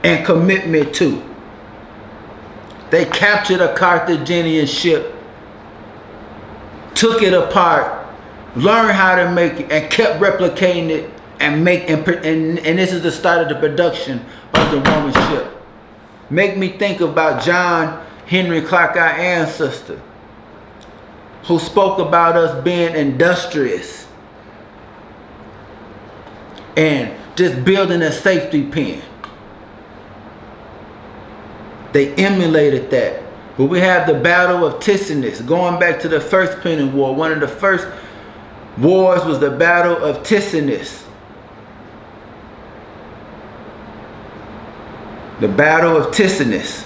and commitment to. They captured a Carthaginian ship, took it apart, learned how to make it, and kept replicating it and this is the start of the production of the Roman ship. Make me think about John Henry Clark, our ancestor, who spoke about us being industrious and just building a safety pin. They emulated that. But we have the Battle of Ticinus, going back to the first Punic War. One of the first wars was the Battle of Ticinus. The Battle of Ticinus.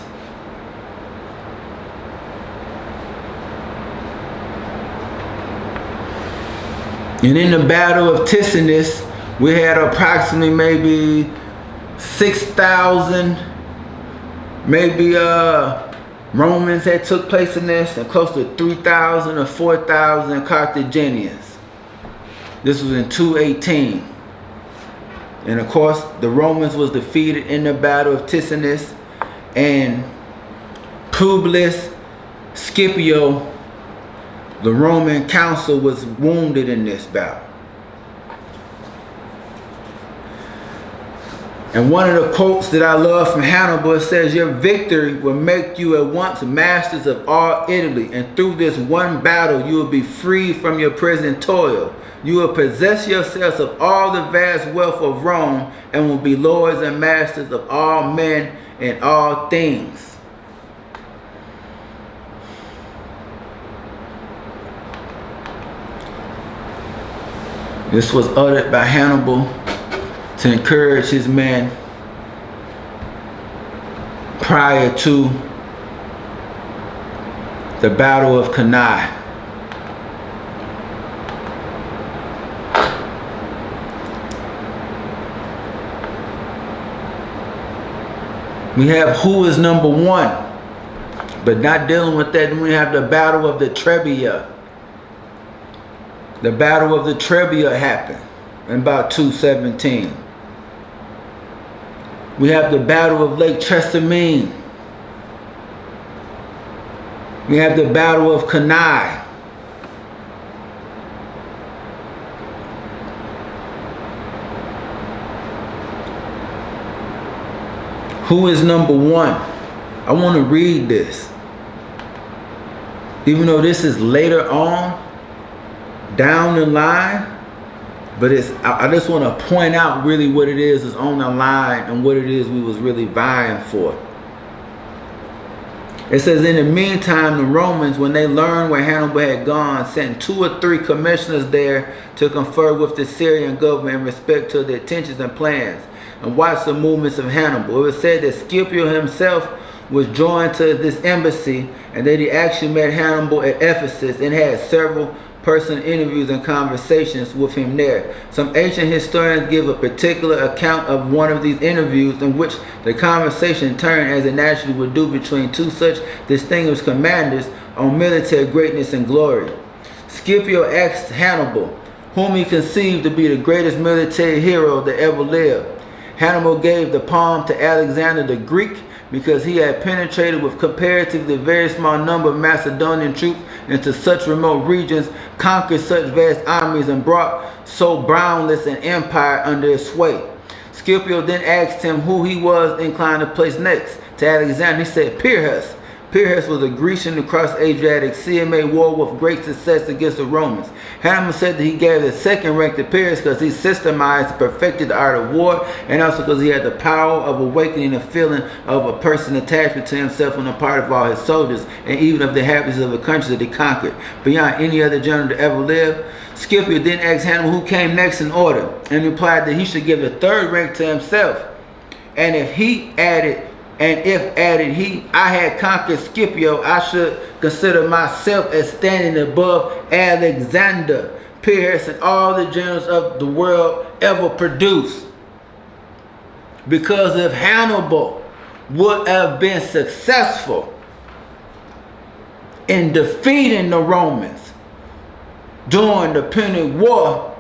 And in the Battle of Ticinus, we had approximately maybe 6,000, maybe Romans that took place in this, and close to 3,000 or 4,000 Carthaginians. This was in 218. And of course, the Romans was defeated in the Battle of Ticinus, and Publius Scipio, the Roman consul, was wounded in this battle. And one of the quotes that I love from Hannibal says, "Your victory will make you at once masters of all Italy, and through this one battle you will be freed from your present toil. You will possess yourselves of all the vast wealth of Rome, and will be lords and masters of all men and all things." This was uttered by Hannibal to encourage his men prior to the Battle of Cannae. We have who is number one, but not dealing with that. Then we have the Battle of the Trebia. The Battle of the Trebia happened in about 217. We have the Battle of Lake Trasimene. We have the Battle of Cannae. Who is number one? I want to read this. Even though this is later on, down the line, But I just want to point out really what it is on the line and what it is we was really vying for. It says, in the meantime, the Romans, when they learned where Hannibal had gone, sent 2 or 3 commissioners there to confer with the Syrian government in respect to their intentions and plans, and watch the movements of Hannibal. It was said that Scipio himself was joined to this embassy, and that he actually met Hannibal at Ephesus and had several personal interviews and conversations with him there. Some ancient historians give a particular account of one of these interviews, in which the conversation turned, as it naturally would do, between 2 such distinguished commanders on military greatness and glory. Scipio asked Hannibal, whom he conceived to be the greatest military hero that ever lived. Hannibal gave the palm to Alexander the Greek, because he had penetrated with comparatively very small number of Macedonian troops into such remote regions, conquered such vast armies, and brought so boundless an empire under his sway. Scipio then asked him who he was inclined to place next to Alexander. He said, Pyrrhus. Pyrrhus was a Grecian who crossed Adriatic Sea and made war with great success against the Romans. Hannibal said that he gave the second rank to Pyrrhus because he systematized and perfected the art of war, and also because he had the power of awakening a feeling of a person's attachment to himself on the part of all his soldiers, and even of the inhabitants of the countries that he conquered, beyond any other general to ever live. Scipio then asked Hannibal who came next in order, and replied that he should give the third rank to himself. And if added I had conquered Scipio, I should consider myself as standing above Alexander, Pyrrhus, and all the generals of the world ever produced. Because if Hannibal would have been successful in defeating the Romans during the Punic War,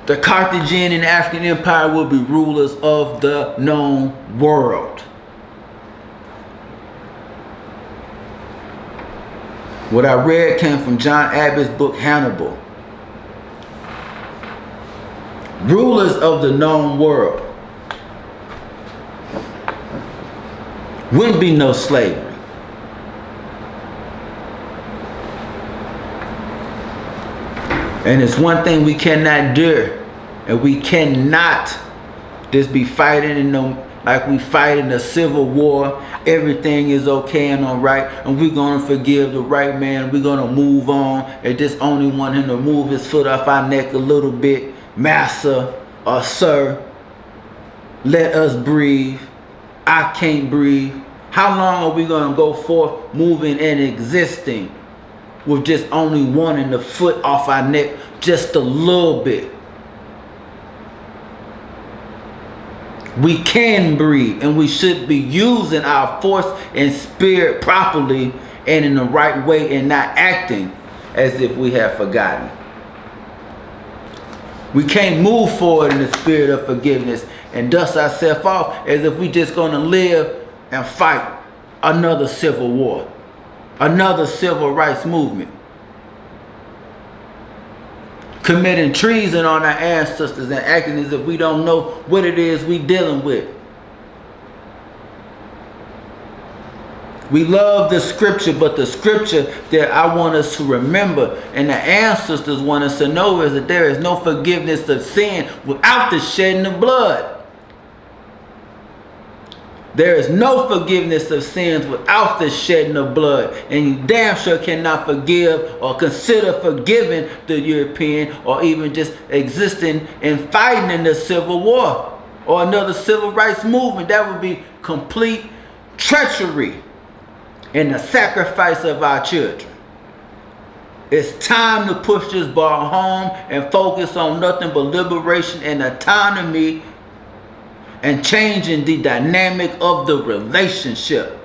the Carthaginian and African Empire will be rulers of the known world. What I read came from John Abbott's book, Hannibal. Rulers of the known world. Wouldn't be no slavery. And it's one thing we cannot do. And we cannot just be fighting like we fight in a civil war. Everything is okay and all right, and we're gonna forgive the right man. We're gonna move on, and just only want him to move his foot off our neck a little bit. Master or sir, let us breathe. I can't breathe. How long are we gonna go forth moving and existing with just only wanting the foot off our neck just a little bit? We can breathe, and we should be using our force and spirit properly and in the right way, and not acting as if we have forgotten. We can't move forward in the spirit of forgiveness and dust ourselves off as if we just gonna live and fight another civil war, another civil rights movement, committing treason on our ancestors and acting as if we don't know what it is we dealing with. We love the scripture, but the scripture that I want us to remember and the ancestors want us to know is that there is no forgiveness of sin without the shedding of blood. There is no forgiveness of sins without the shedding of blood. And you damn sure cannot forgive or consider forgiving the European, or even just existing and fighting in the Civil War or another civil rights movement. That would be complete treachery and the sacrifice of our children. It's time to push this ball home and focus on nothing but liberation and autonomy, and changing the dynamic of the relationship.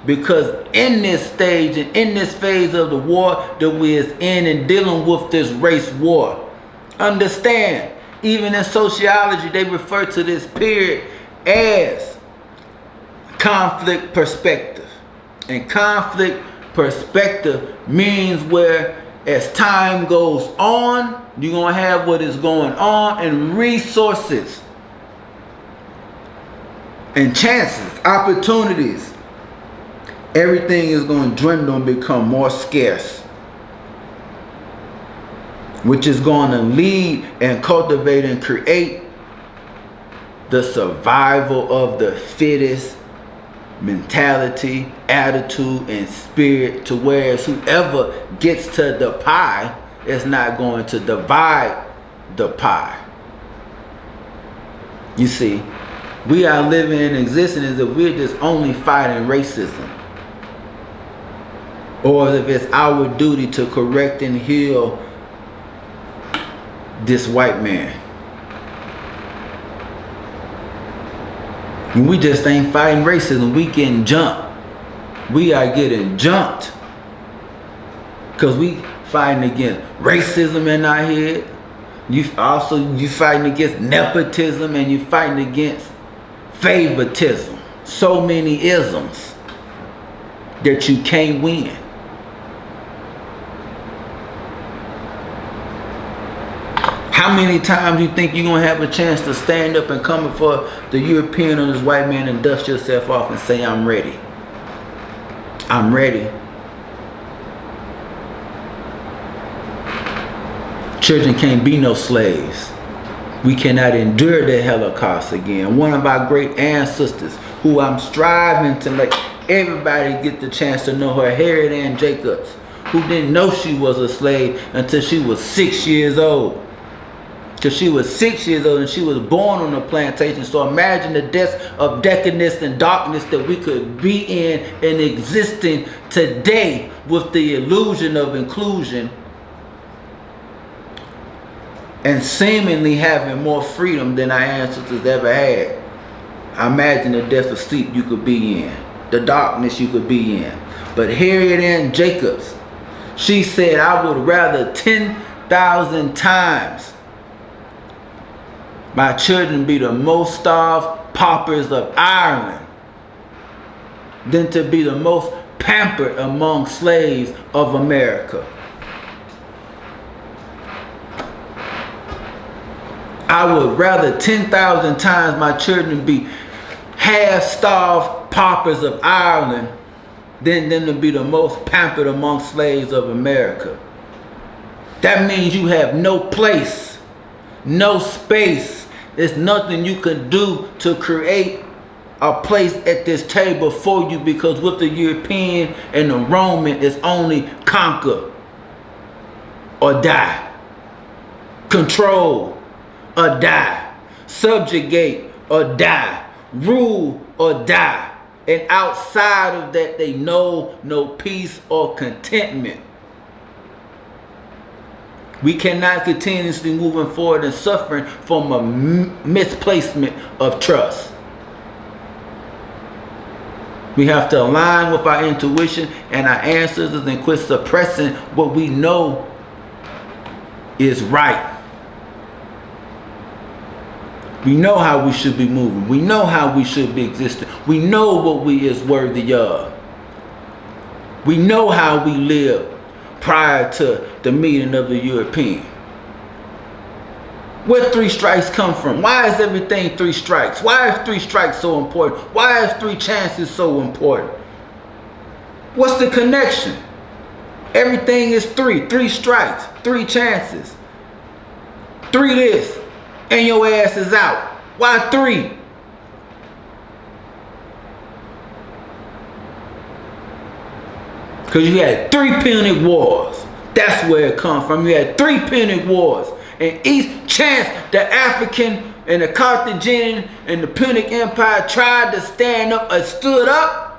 Because in this stage and in this phase of the war that we is in and dealing with this race war, understand, even in sociology, they refer to this period as conflict perspective. And conflict perspective means where as time goes on, you're going to have what is going on, and resources and chances, opportunities, everything is going to dwindle and become more scarce. which is going to lead and cultivate and create the survival of the fittest mentality, attitude, and spirit, to whereas whoever gets to the pie is not going to divide the pie. You see, we are living and existing as if we're just only fighting racism, or if it's our duty to correct and heal this white man. And we just ain't fighting racism. We getting jumped. We are getting jumped because we fighting against racism in our head. You fighting against nepotism, and you fighting against favoritism. So many isms that you can't win. How many times you think you're going to have a chance to stand up and come before the European or this white man and dust yourself off and say, I'm ready. I'm ready. Children can't be no slaves. We cannot endure the Holocaust again. One of our great ancestors, who I'm striving to make everybody get the chance to know her, Harriet Ann Jacobs, who didn't know she was a slave until she was 6 years old. Because she was 6 years old and she was born on a plantation. So imagine the depths of decadence and darkness that we could be in and existing today with the illusion of inclusion and seemingly having more freedom than our ancestors ever had. Imagine the depths of sleep you could be in, the darkness you could be in. But Harriet Ann Jacobs, she said, I would rather 10,000 times my children be the most starved paupers of Ireland than to be the most pampered among slaves of America. I would rather 10,000 times my children be half-starved paupers of Ireland than them to be the most pampered among slaves of America. That means you have no place, no space. There's nothing you can do to create a place at this table for you, because with the European and the Roman, it's only conquer or die, control or die, subjugate or die, rule or die. And outside of that, they know no peace or contentment. We cannot continuously moving forward and suffering from a misplacement of trust. We have to align with our intuition and our ancestors and quit suppressing what we know is right. We know how we should be moving. We know how we should be existing. We know what we is worthy of. We know how we lived prior to the meeting of the European. Where three strikes come from? Why is everything three strikes? Why is three strikes so important? Why is three chances so important? What's the connection? Everything is three strikes, three chances. Three this, and your ass is out. Why three? Because you had 3 Punic Wars. That's where it comes from. You had 3 Punic Wars. And each chance the African and the Carthaginian and the Punic Empire tried to stand up or stood up,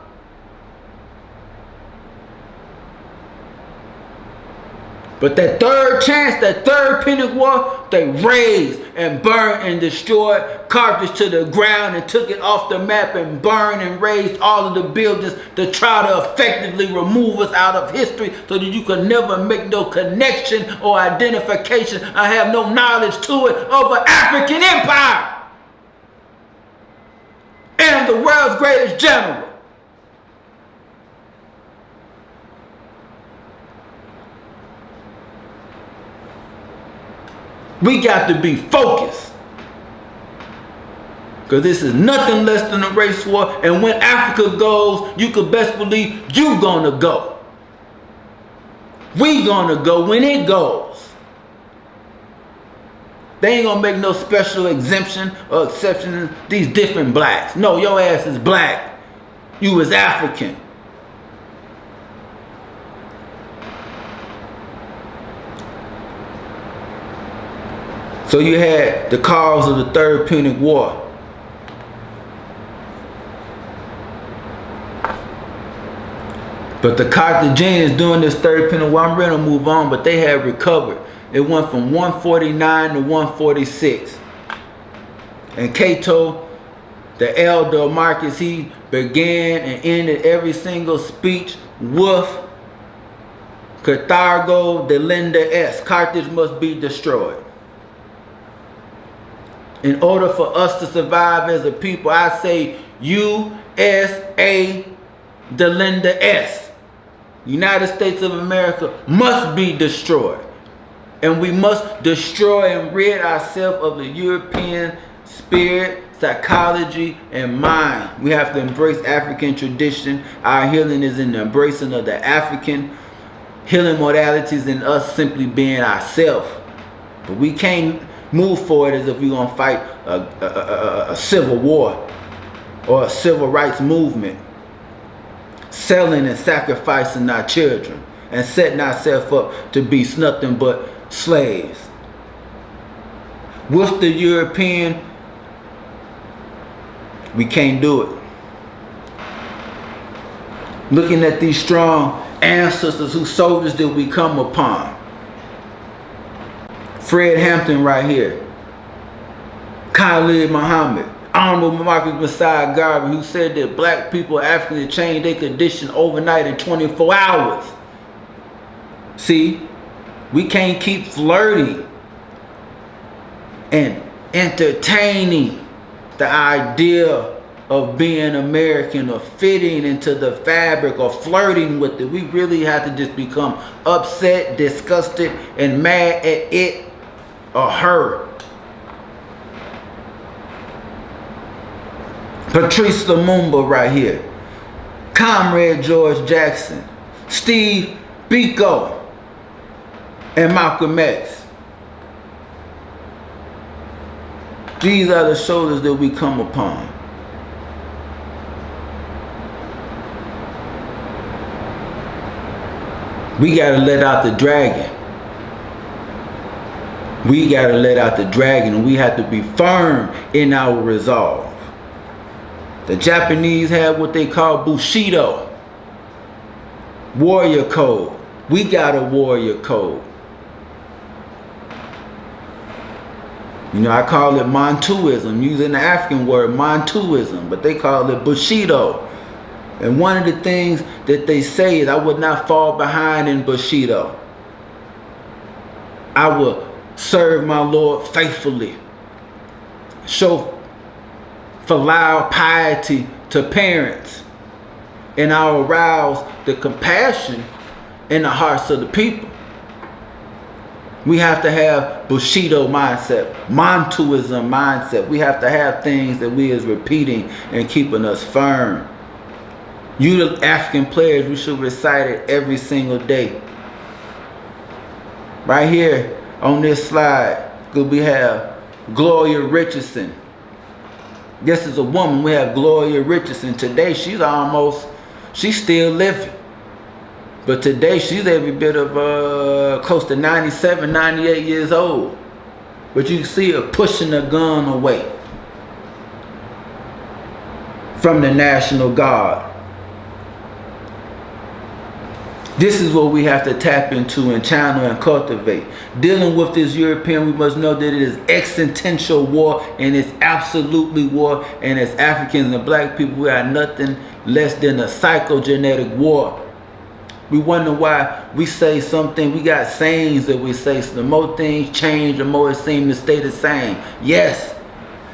but that third chance, that third Punic War, they razed and burned and destroyed Carthage to the ground and took it off the map and burned and razed all of the buildings to try to effectively remove us out of history so that you could never make no connection or identification or have no knowledge to it of an African empire and the world's greatest general. We got to be focused, because this is nothing less than a race war. And when Africa goes, you could best believe you gonna go. We gonna go when it goes. They ain't gonna make no special exemption or exception to these different blacks. No, your ass is black. You was African. So you had the cause of the Third Punic War. But the Carthaginians during this Third Punic War, I'm ready to move on, but they had recovered. It went from 149 to 146. And Cato, the elder Marcus, he began and ended every single speech with Carthago delenda est. Carthage must be destroyed. In order for us to survive as a people, I say USA delenda est. United States of America must be destroyed. And we must destroy and rid ourselves of the European spirit, psychology, and mind. We have to embrace African tradition. Our healing is in the embracing of the African healing modalities and us simply being ourselves. But we can't move forward as if we're going to fight a civil war or a civil rights movement. Selling and sacrificing our children and setting ourselves up to be nothing but slaves. With the European, we can't do it. Looking at these strong ancestors whose soldiers did we come upon. Fred Hampton right here. Khalid Muhammad. Honorable Marcus Messiah Garvey, who said that black people Africans change their condition overnight in 24 hours. See, we can't keep flirting and entertaining the idea of being American or fitting into the fabric or flirting with it. We really have to just become upset, disgusted, and mad at it or her. Patrice Lumumba right here. Comrade George Jackson. Steve Biko. And Malcolm X. These are the shoulders that we come upon. We gotta let out the dragon. We gotta let out the dragon, and we have to be firm in our resolve. The Japanese have what they call Bushido, warrior code. We got a warrior code. You know, I call it Montuism, using the African word Montuism, but they call it Bushido. And one of the things that they say is, I would not fall behind in Bushido. I will serve my Lord faithfully. Show filial piety to parents, and I'll arouse the compassion in the hearts of the people. We have to have Bushido mindset, Montuism mindset. We have to have things that we is repeating and keeping us firm. You the African players, we should recite it every single day. Right here on this slide, we have Gloria Richardson. This is a woman. We have Gloria Richardson. Today, she's still living. But today, she's every bit of close to 97, 98 years old. But you can see her pushing the gun away from the National Guard. This is what we have to tap into and channel and cultivate. Dealing with this European, we must know that it is existential war, and it's absolutely war. And as Africans and black people, we are nothing less than a psychogenetic war. We wonder why we say something. We got sayings that we say. So the more things change, the more it seems to stay the same. Yes,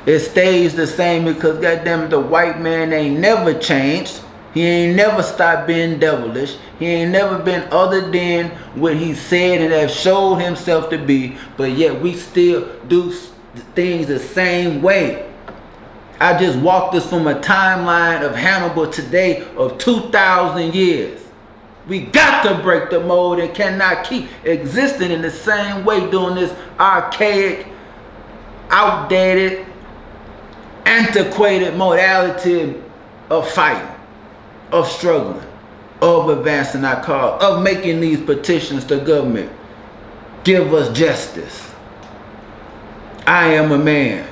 it stays the same because goddamn it, the white man ain't never changed. He ain't never stopped being devilish. He ain't never been other than what he said and have showed himself to be. But yet we still do things the same way. I just walked us from a timeline of Hannibal today of 2,000 years. We got to break the mold and cannot keep existing in the same way doing this archaic outdated, antiquated modality of fighting, of struggling, of advancing our cause, of making these petitions to government. Give us justice. I am a man.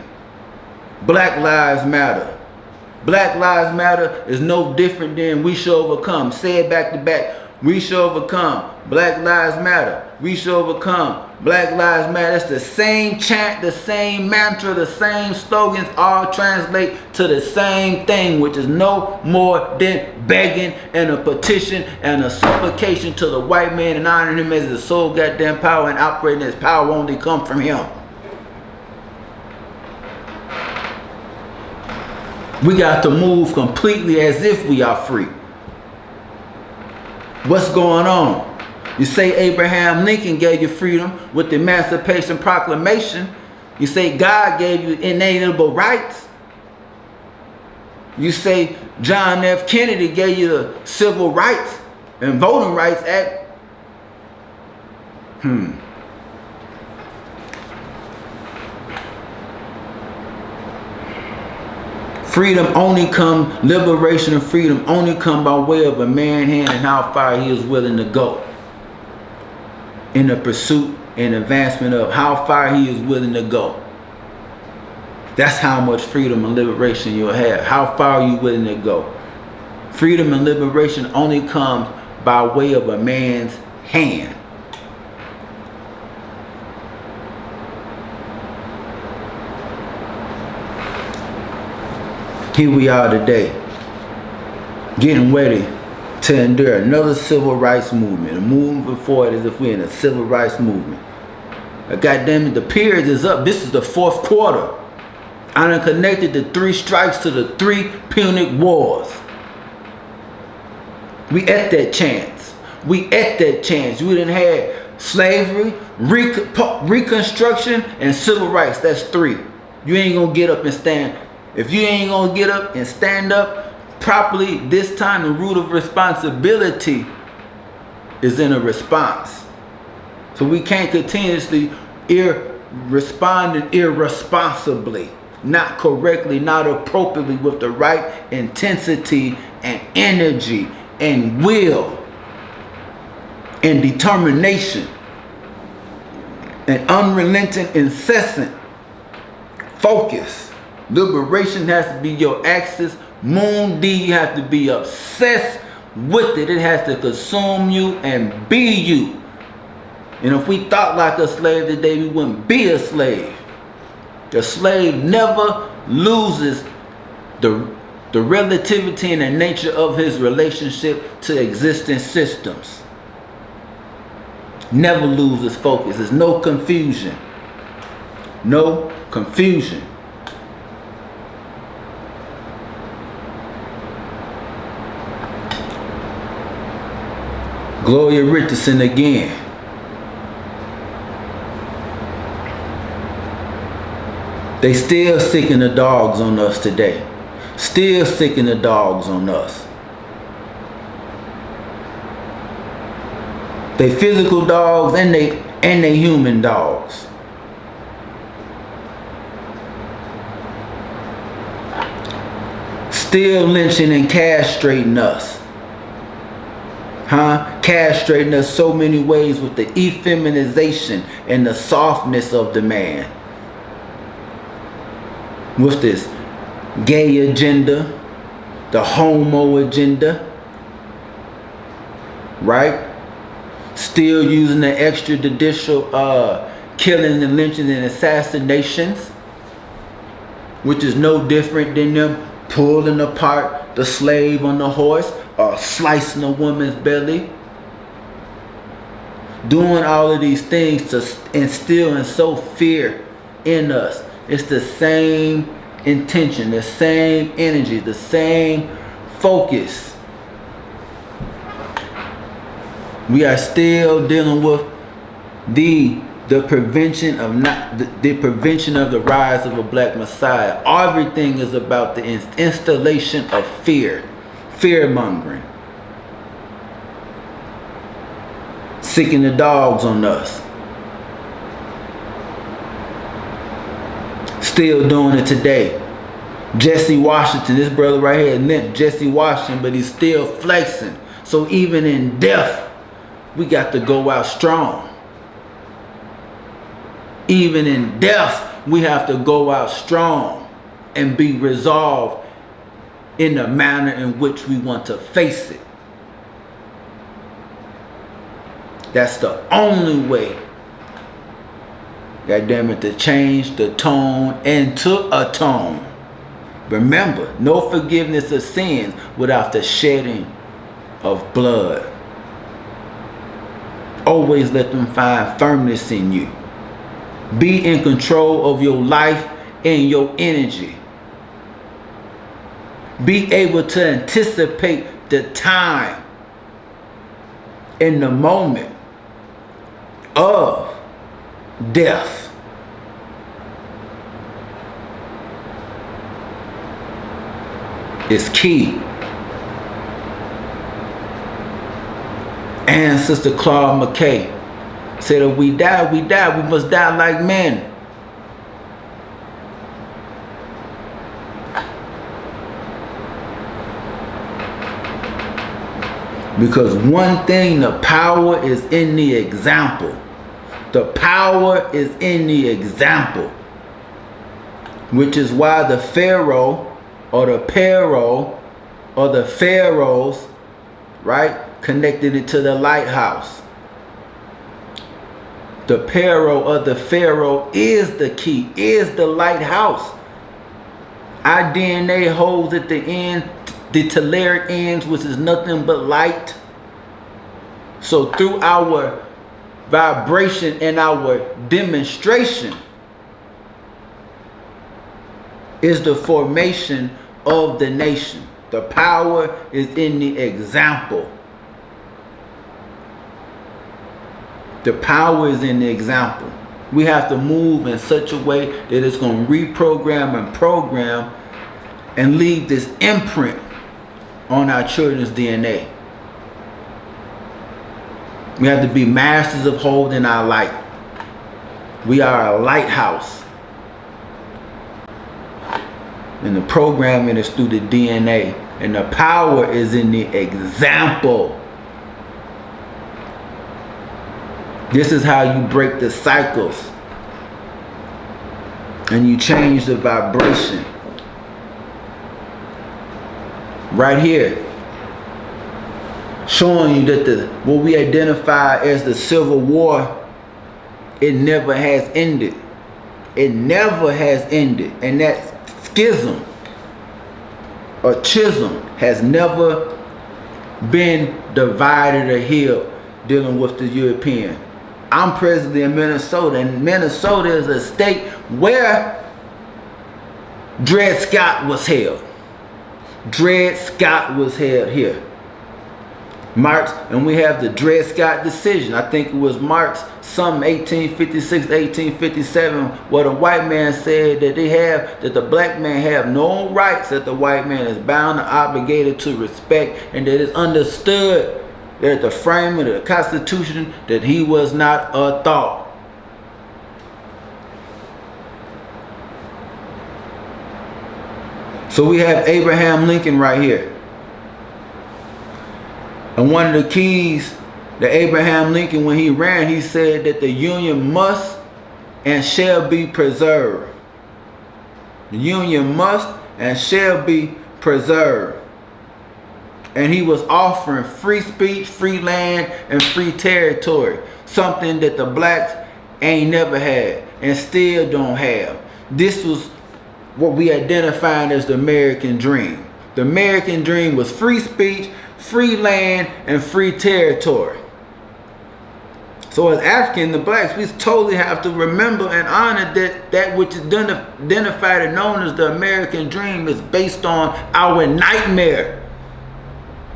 Black Lives Matter. Black Lives Matter is no different than we shall overcome. Say it back to back. We shall overcome. Black Lives Matter. We shall overcome. Black Lives Matter. It's the same chant, the same mantra, the same slogans, all translate to the same thing, which is no more than begging and a petition and a supplication to the white man and honoring him as his sole goddamn power, and operating his power only come from him. We got to move completely as if we are free. What's going on? You say Abraham Lincoln gave you freedom with the Emancipation Proclamation. You say God gave you inalienable rights. You say John F. Kennedy gave you the Civil Rights and Voting Rights Act. Freedom only come, liberation and freedom only come by way of a man's hand and how far he is willing to go in the pursuit and advancement of how far he is willing to go. That's how much freedom and liberation you'll have. How far are you willing to go? Freedom and liberation only comes by way of a man's hand. Here we are today, getting ready to endure another civil rights movement. A movement forward as if we're in a civil rights movement. Goddamn it, the period is up. This is the fourth quarter. I done connected the 3 strikes to the 3 Punic Wars. We at that chance. We at that chance. We done had slavery, reconstruction, and civil rights. That's 3. You ain't gonna get up and stand. If you ain't gonna get up and stand up properly this time, the root of responsibility is in a response. So we can't continuously respond irresponsibly, not correctly, not appropriately, with the right intensity and energy and will and determination and unrelenting, incessant focus. Liberation has to be your axis. Moon D, you have to be obsessed with it. It has to consume you and be you. And if we thought like a slave today, we wouldn't be a slave. The slave never loses the relativity and the nature of his relationship to existing systems. Never loses focus. There's no confusion. No confusion. Gloria Richardson again. They still sicking the dogs on us today. Still sicking the dogs on us. They physical dogs and they human dogs. Still lynching and castrating us. Castrating us so many ways with the effeminization and the softness of the man. With this gay agenda, the homo agenda, right? Still using the extrajudicial killings and lynchings and assassinations, which is no different than them pulling apart the slave on the horse or slicing a woman's belly. Doing all of these things to instill and sow fear in us. It's the same intention, the same energy, the same focus. We are still dealing with the prevention of the prevention of the rise of a black messiah. Everything is about the installation of fear, fear mongering, sicking the dogs on us. Still doing it today. Jesse Washington, this brother right here, named Jesse Washington, but he's still flexing. So even in death, we got to go out strong. Even in death, we have to go out strong and be resolved in the manner in which we want to face it. That's the only way, goddamn it, to change the tone and to atone. Remember, no forgiveness of sins without the shedding of blood. Always let them find firmness in you. Be in control of your life and your energy. Be able to anticipate the time and the moment of death. Is key. Ancestor Claude McKay said, if we die, we die. We must die like men. Because one thing, the power is in the example. The power is in the example. Which is why the Pharaoh or the Pharaoh or the Pharaohs, right, connected it to the lighthouse. The Pharaoh or the Pharaoh is the key, is the lighthouse. Our DNA holds at the end, the telluric ends, which is nothing but light. So through our vibration and our demonstration is the formation of the nation. The power is in the example. The power is in the example. We have to move in such a way that it's going to reprogram and program and leave this imprint on our children's DNA. We have to be masters of holding our light. We are a lighthouse. And the programming is through the DNA. And the power is in the example. This is how you break the cycles. And you change the vibration. Right here. Showing you that what we identify as the Civil War, it never has ended. It never has ended. And that schism or schism has never been divided or healed dealing with the European. I'm presently in Minnesota, and Minnesota is a state where Dred Scott was held. Dred Scott was held here. March, and we have the Dred Scott decision. I think it was March some 1856, 1857, where the white man said that the black man have no rights, that the white man is bound and obligated to respect, and that it's understood that at the framing of the Constitution that he was not a thought. So we have Abraham Lincoln right here. And one of the keys that Abraham Lincoln, when he ran, he said that the Union must and shall be preserved. The Union must and shall be preserved. And he was offering free speech, free land, and free territory. Something that the blacks ain't never had and still don't have. This was what we identified as the American dream. The American dream was free speech, free land, and free territory. So as African, the blacks, we totally have to remember and honor that which is identified and known as the American dream is based on our nightmare.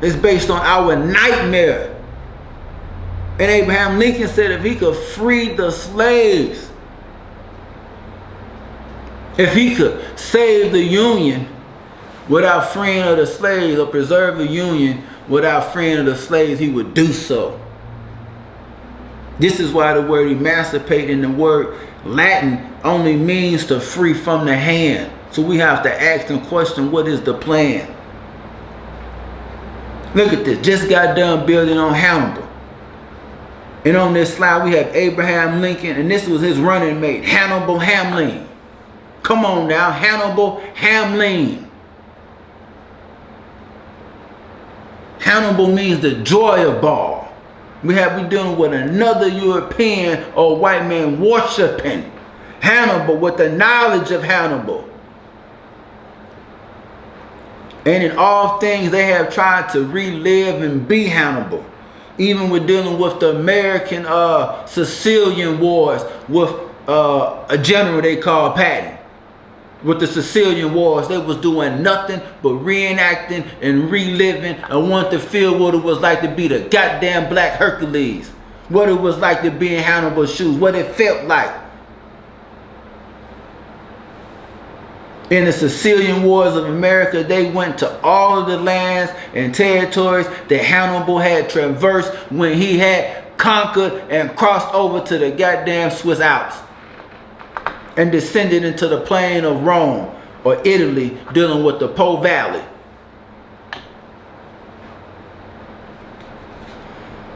It's based on our nightmare. And Abraham Lincoln said if he could free the slaves, if he could save the Union without freeing of the slaves, or preserve the Union without freeing of the slaves, he would do so. This is why the word emancipate in the word Latin only means to free from the hand. So we have to ask and question, what is the plan? Look at this. Just got done building on Hannibal. And on this slide we have Abraham Lincoln, and this was his running mate, Hannibal Hamlin. Come on now, Hannibal Hamlin. Hannibal means the joy of ball. We dealing with another European or white man worshiping Hannibal with the knowledge of Hannibal. And in all things they have tried to relive and be Hannibal. Even with dealing with the American Sicilian Wars with a general they called Patton. With the Sicilian Wars, they was doing nothing but reenacting and reliving and wanted to feel what it was like to be the goddamn Black Hercules. What it was like to be in Hannibal's shoes. What it felt like. In the Sicilian Wars of America, they went to all of the lands and territories that Hannibal had traversed when he had conquered and crossed over to the goddamn Swiss Alps. And descended into the plain of Rome or Italy, dealing with the Po Valley.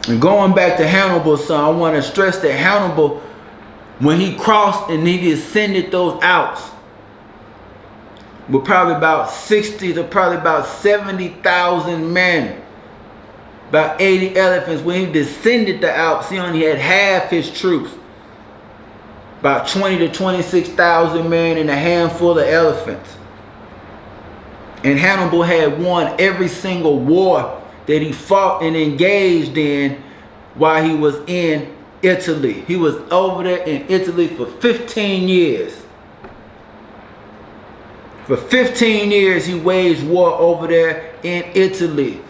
And going back to Hannibal's son, I want to stress that Hannibal, when he crossed and he descended those Alps, with probably about 60 to probably about 70,000 men, about 80 elephants. When he descended the Alps, he only had half his troops. About 20 to 26,000 men and a handful of elephants. And Hannibal had won every single war that he fought and engaged in while he was in Italy. He was over there in Italy for 15 years. For 15 years he waged war over there in Italy.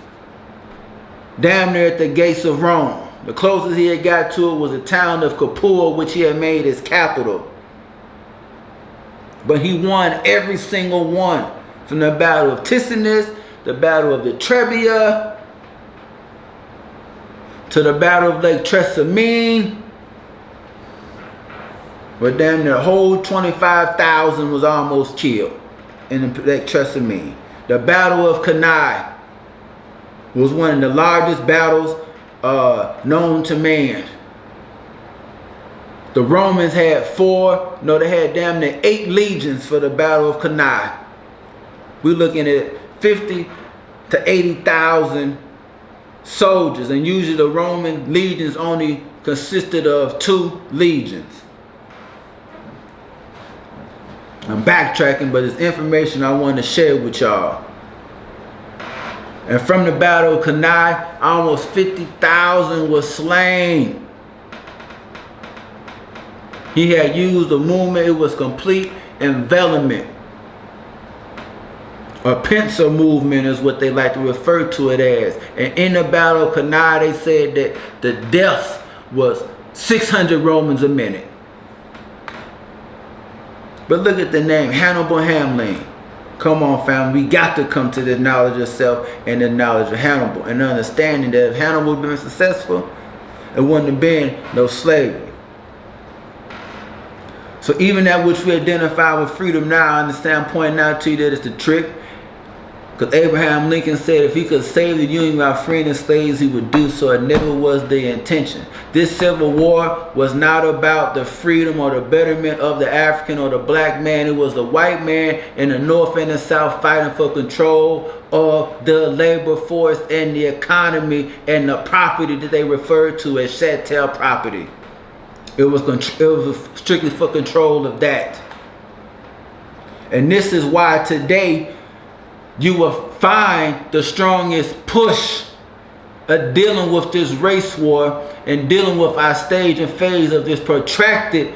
Damn near at the gates of Rome. The closest he had got to it was the town of Capua, which he had made his capital. But he won every single one. From the Battle of Ticinus, the Battle of the Trebia, to the Battle of Lake Trasimene. But damn near the whole 25,000 was almost killed in the Lake Trasimene. The Battle of Cannae was one of the largest battles known to man. The Romans had they had damn near 8 legions for the Battle of Cannae. We're looking at 50 to 80,000 soldiers, and usually the Roman legions only consisted of 2 legions. I'm backtracking, but it's information I want to share with y'all. And from the Battle of Cannae, almost 50,000 were slain. He had used a movement, it was complete envelopment. A pincer movement is what they like to refer to it as. And in the Battle of Cannae, they said that the deaths was 600 Romans a minute. But look at the name, Hannibal Hamlin. Come on, family, we got to come to the knowledge of self and the knowledge of Hannibal, and understanding that if Hannibal had been successful, it wouldn't have been no slavery. So even that which we identify with freedom now, I understand, I'm pointing out to you that it's the trick. Because Abraham Lincoln said if he could save the Union while freeing the slaves, he would do so. It never was the intention. This Civil War was not about the freedom or the betterment of the African or the black man. It was the white man in the North and the South fighting for control of the labor force and the economy and the property that they referred to as chattel property. It was strictly for control of that. And this is why today you will find the strongest push of dealing with this race war and dealing with our stage and phase of this protracted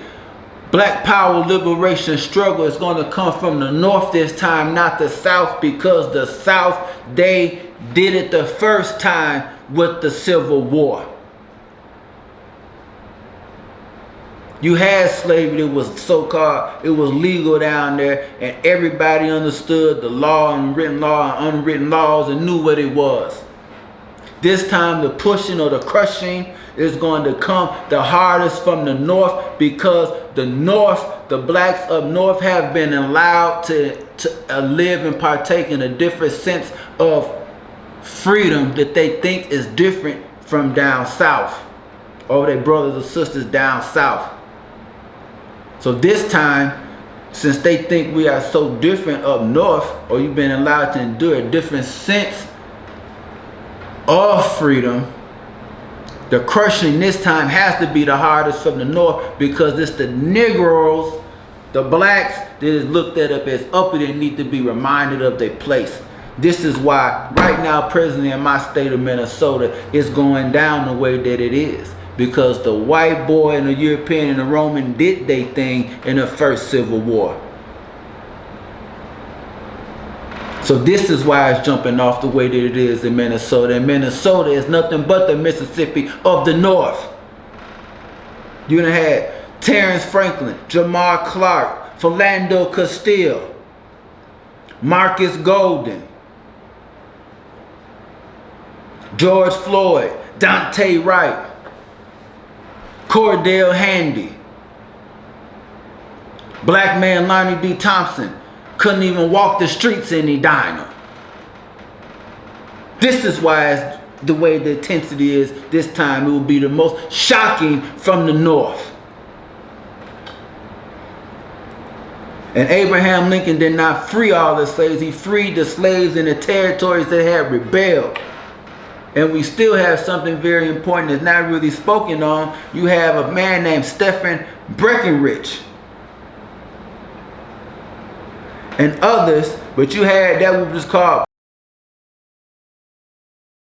black power liberation struggle is going to come from the North this time, not the South, because the South, they did it the first time with the Civil War. You had slavery that was so-called, it was legal down there, and everybody understood the law and written law and unwritten laws and knew what it was. This time the pushing or the crushing is going to come the hardest from the north, because the north, the blacks up north have been allowed to live and partake in a different sense of freedom that they think is different from down south, or their brothers or sisters down south. So this time, since they think we are so different up north, or you've been allowed to endure a different sense of freedom, the crushing this time has to be the hardest from the north, because it's the Negroes, the blacks, that is looked at up as uppity and need to be reminded of their place. This is why right now, presently in my state of Minnesota, it's going down the way that it is. Because the white boy and the European and the Roman did their thing in the first Civil War. So this is why it's jumping off the way that it is in Minnesota. And Minnesota is nothing but the Mississippi of the North. You done had Terrence Franklin, Jamar Clark, Philando Castile, Marcus Golden, George Floyd, Dante Wright, Cordell Handy, black man Lonnie B. Thompson couldn't even walk the streets in Edina. This is why it's the way the intensity is this time. It will be the most shocking from the north. And Abraham Lincoln did not free all the slaves. He freed the slaves in the territories that had rebelled. And we still have something very important that's not really spoken on. You have a man named Stephen Breckinridge and others, but you had that was called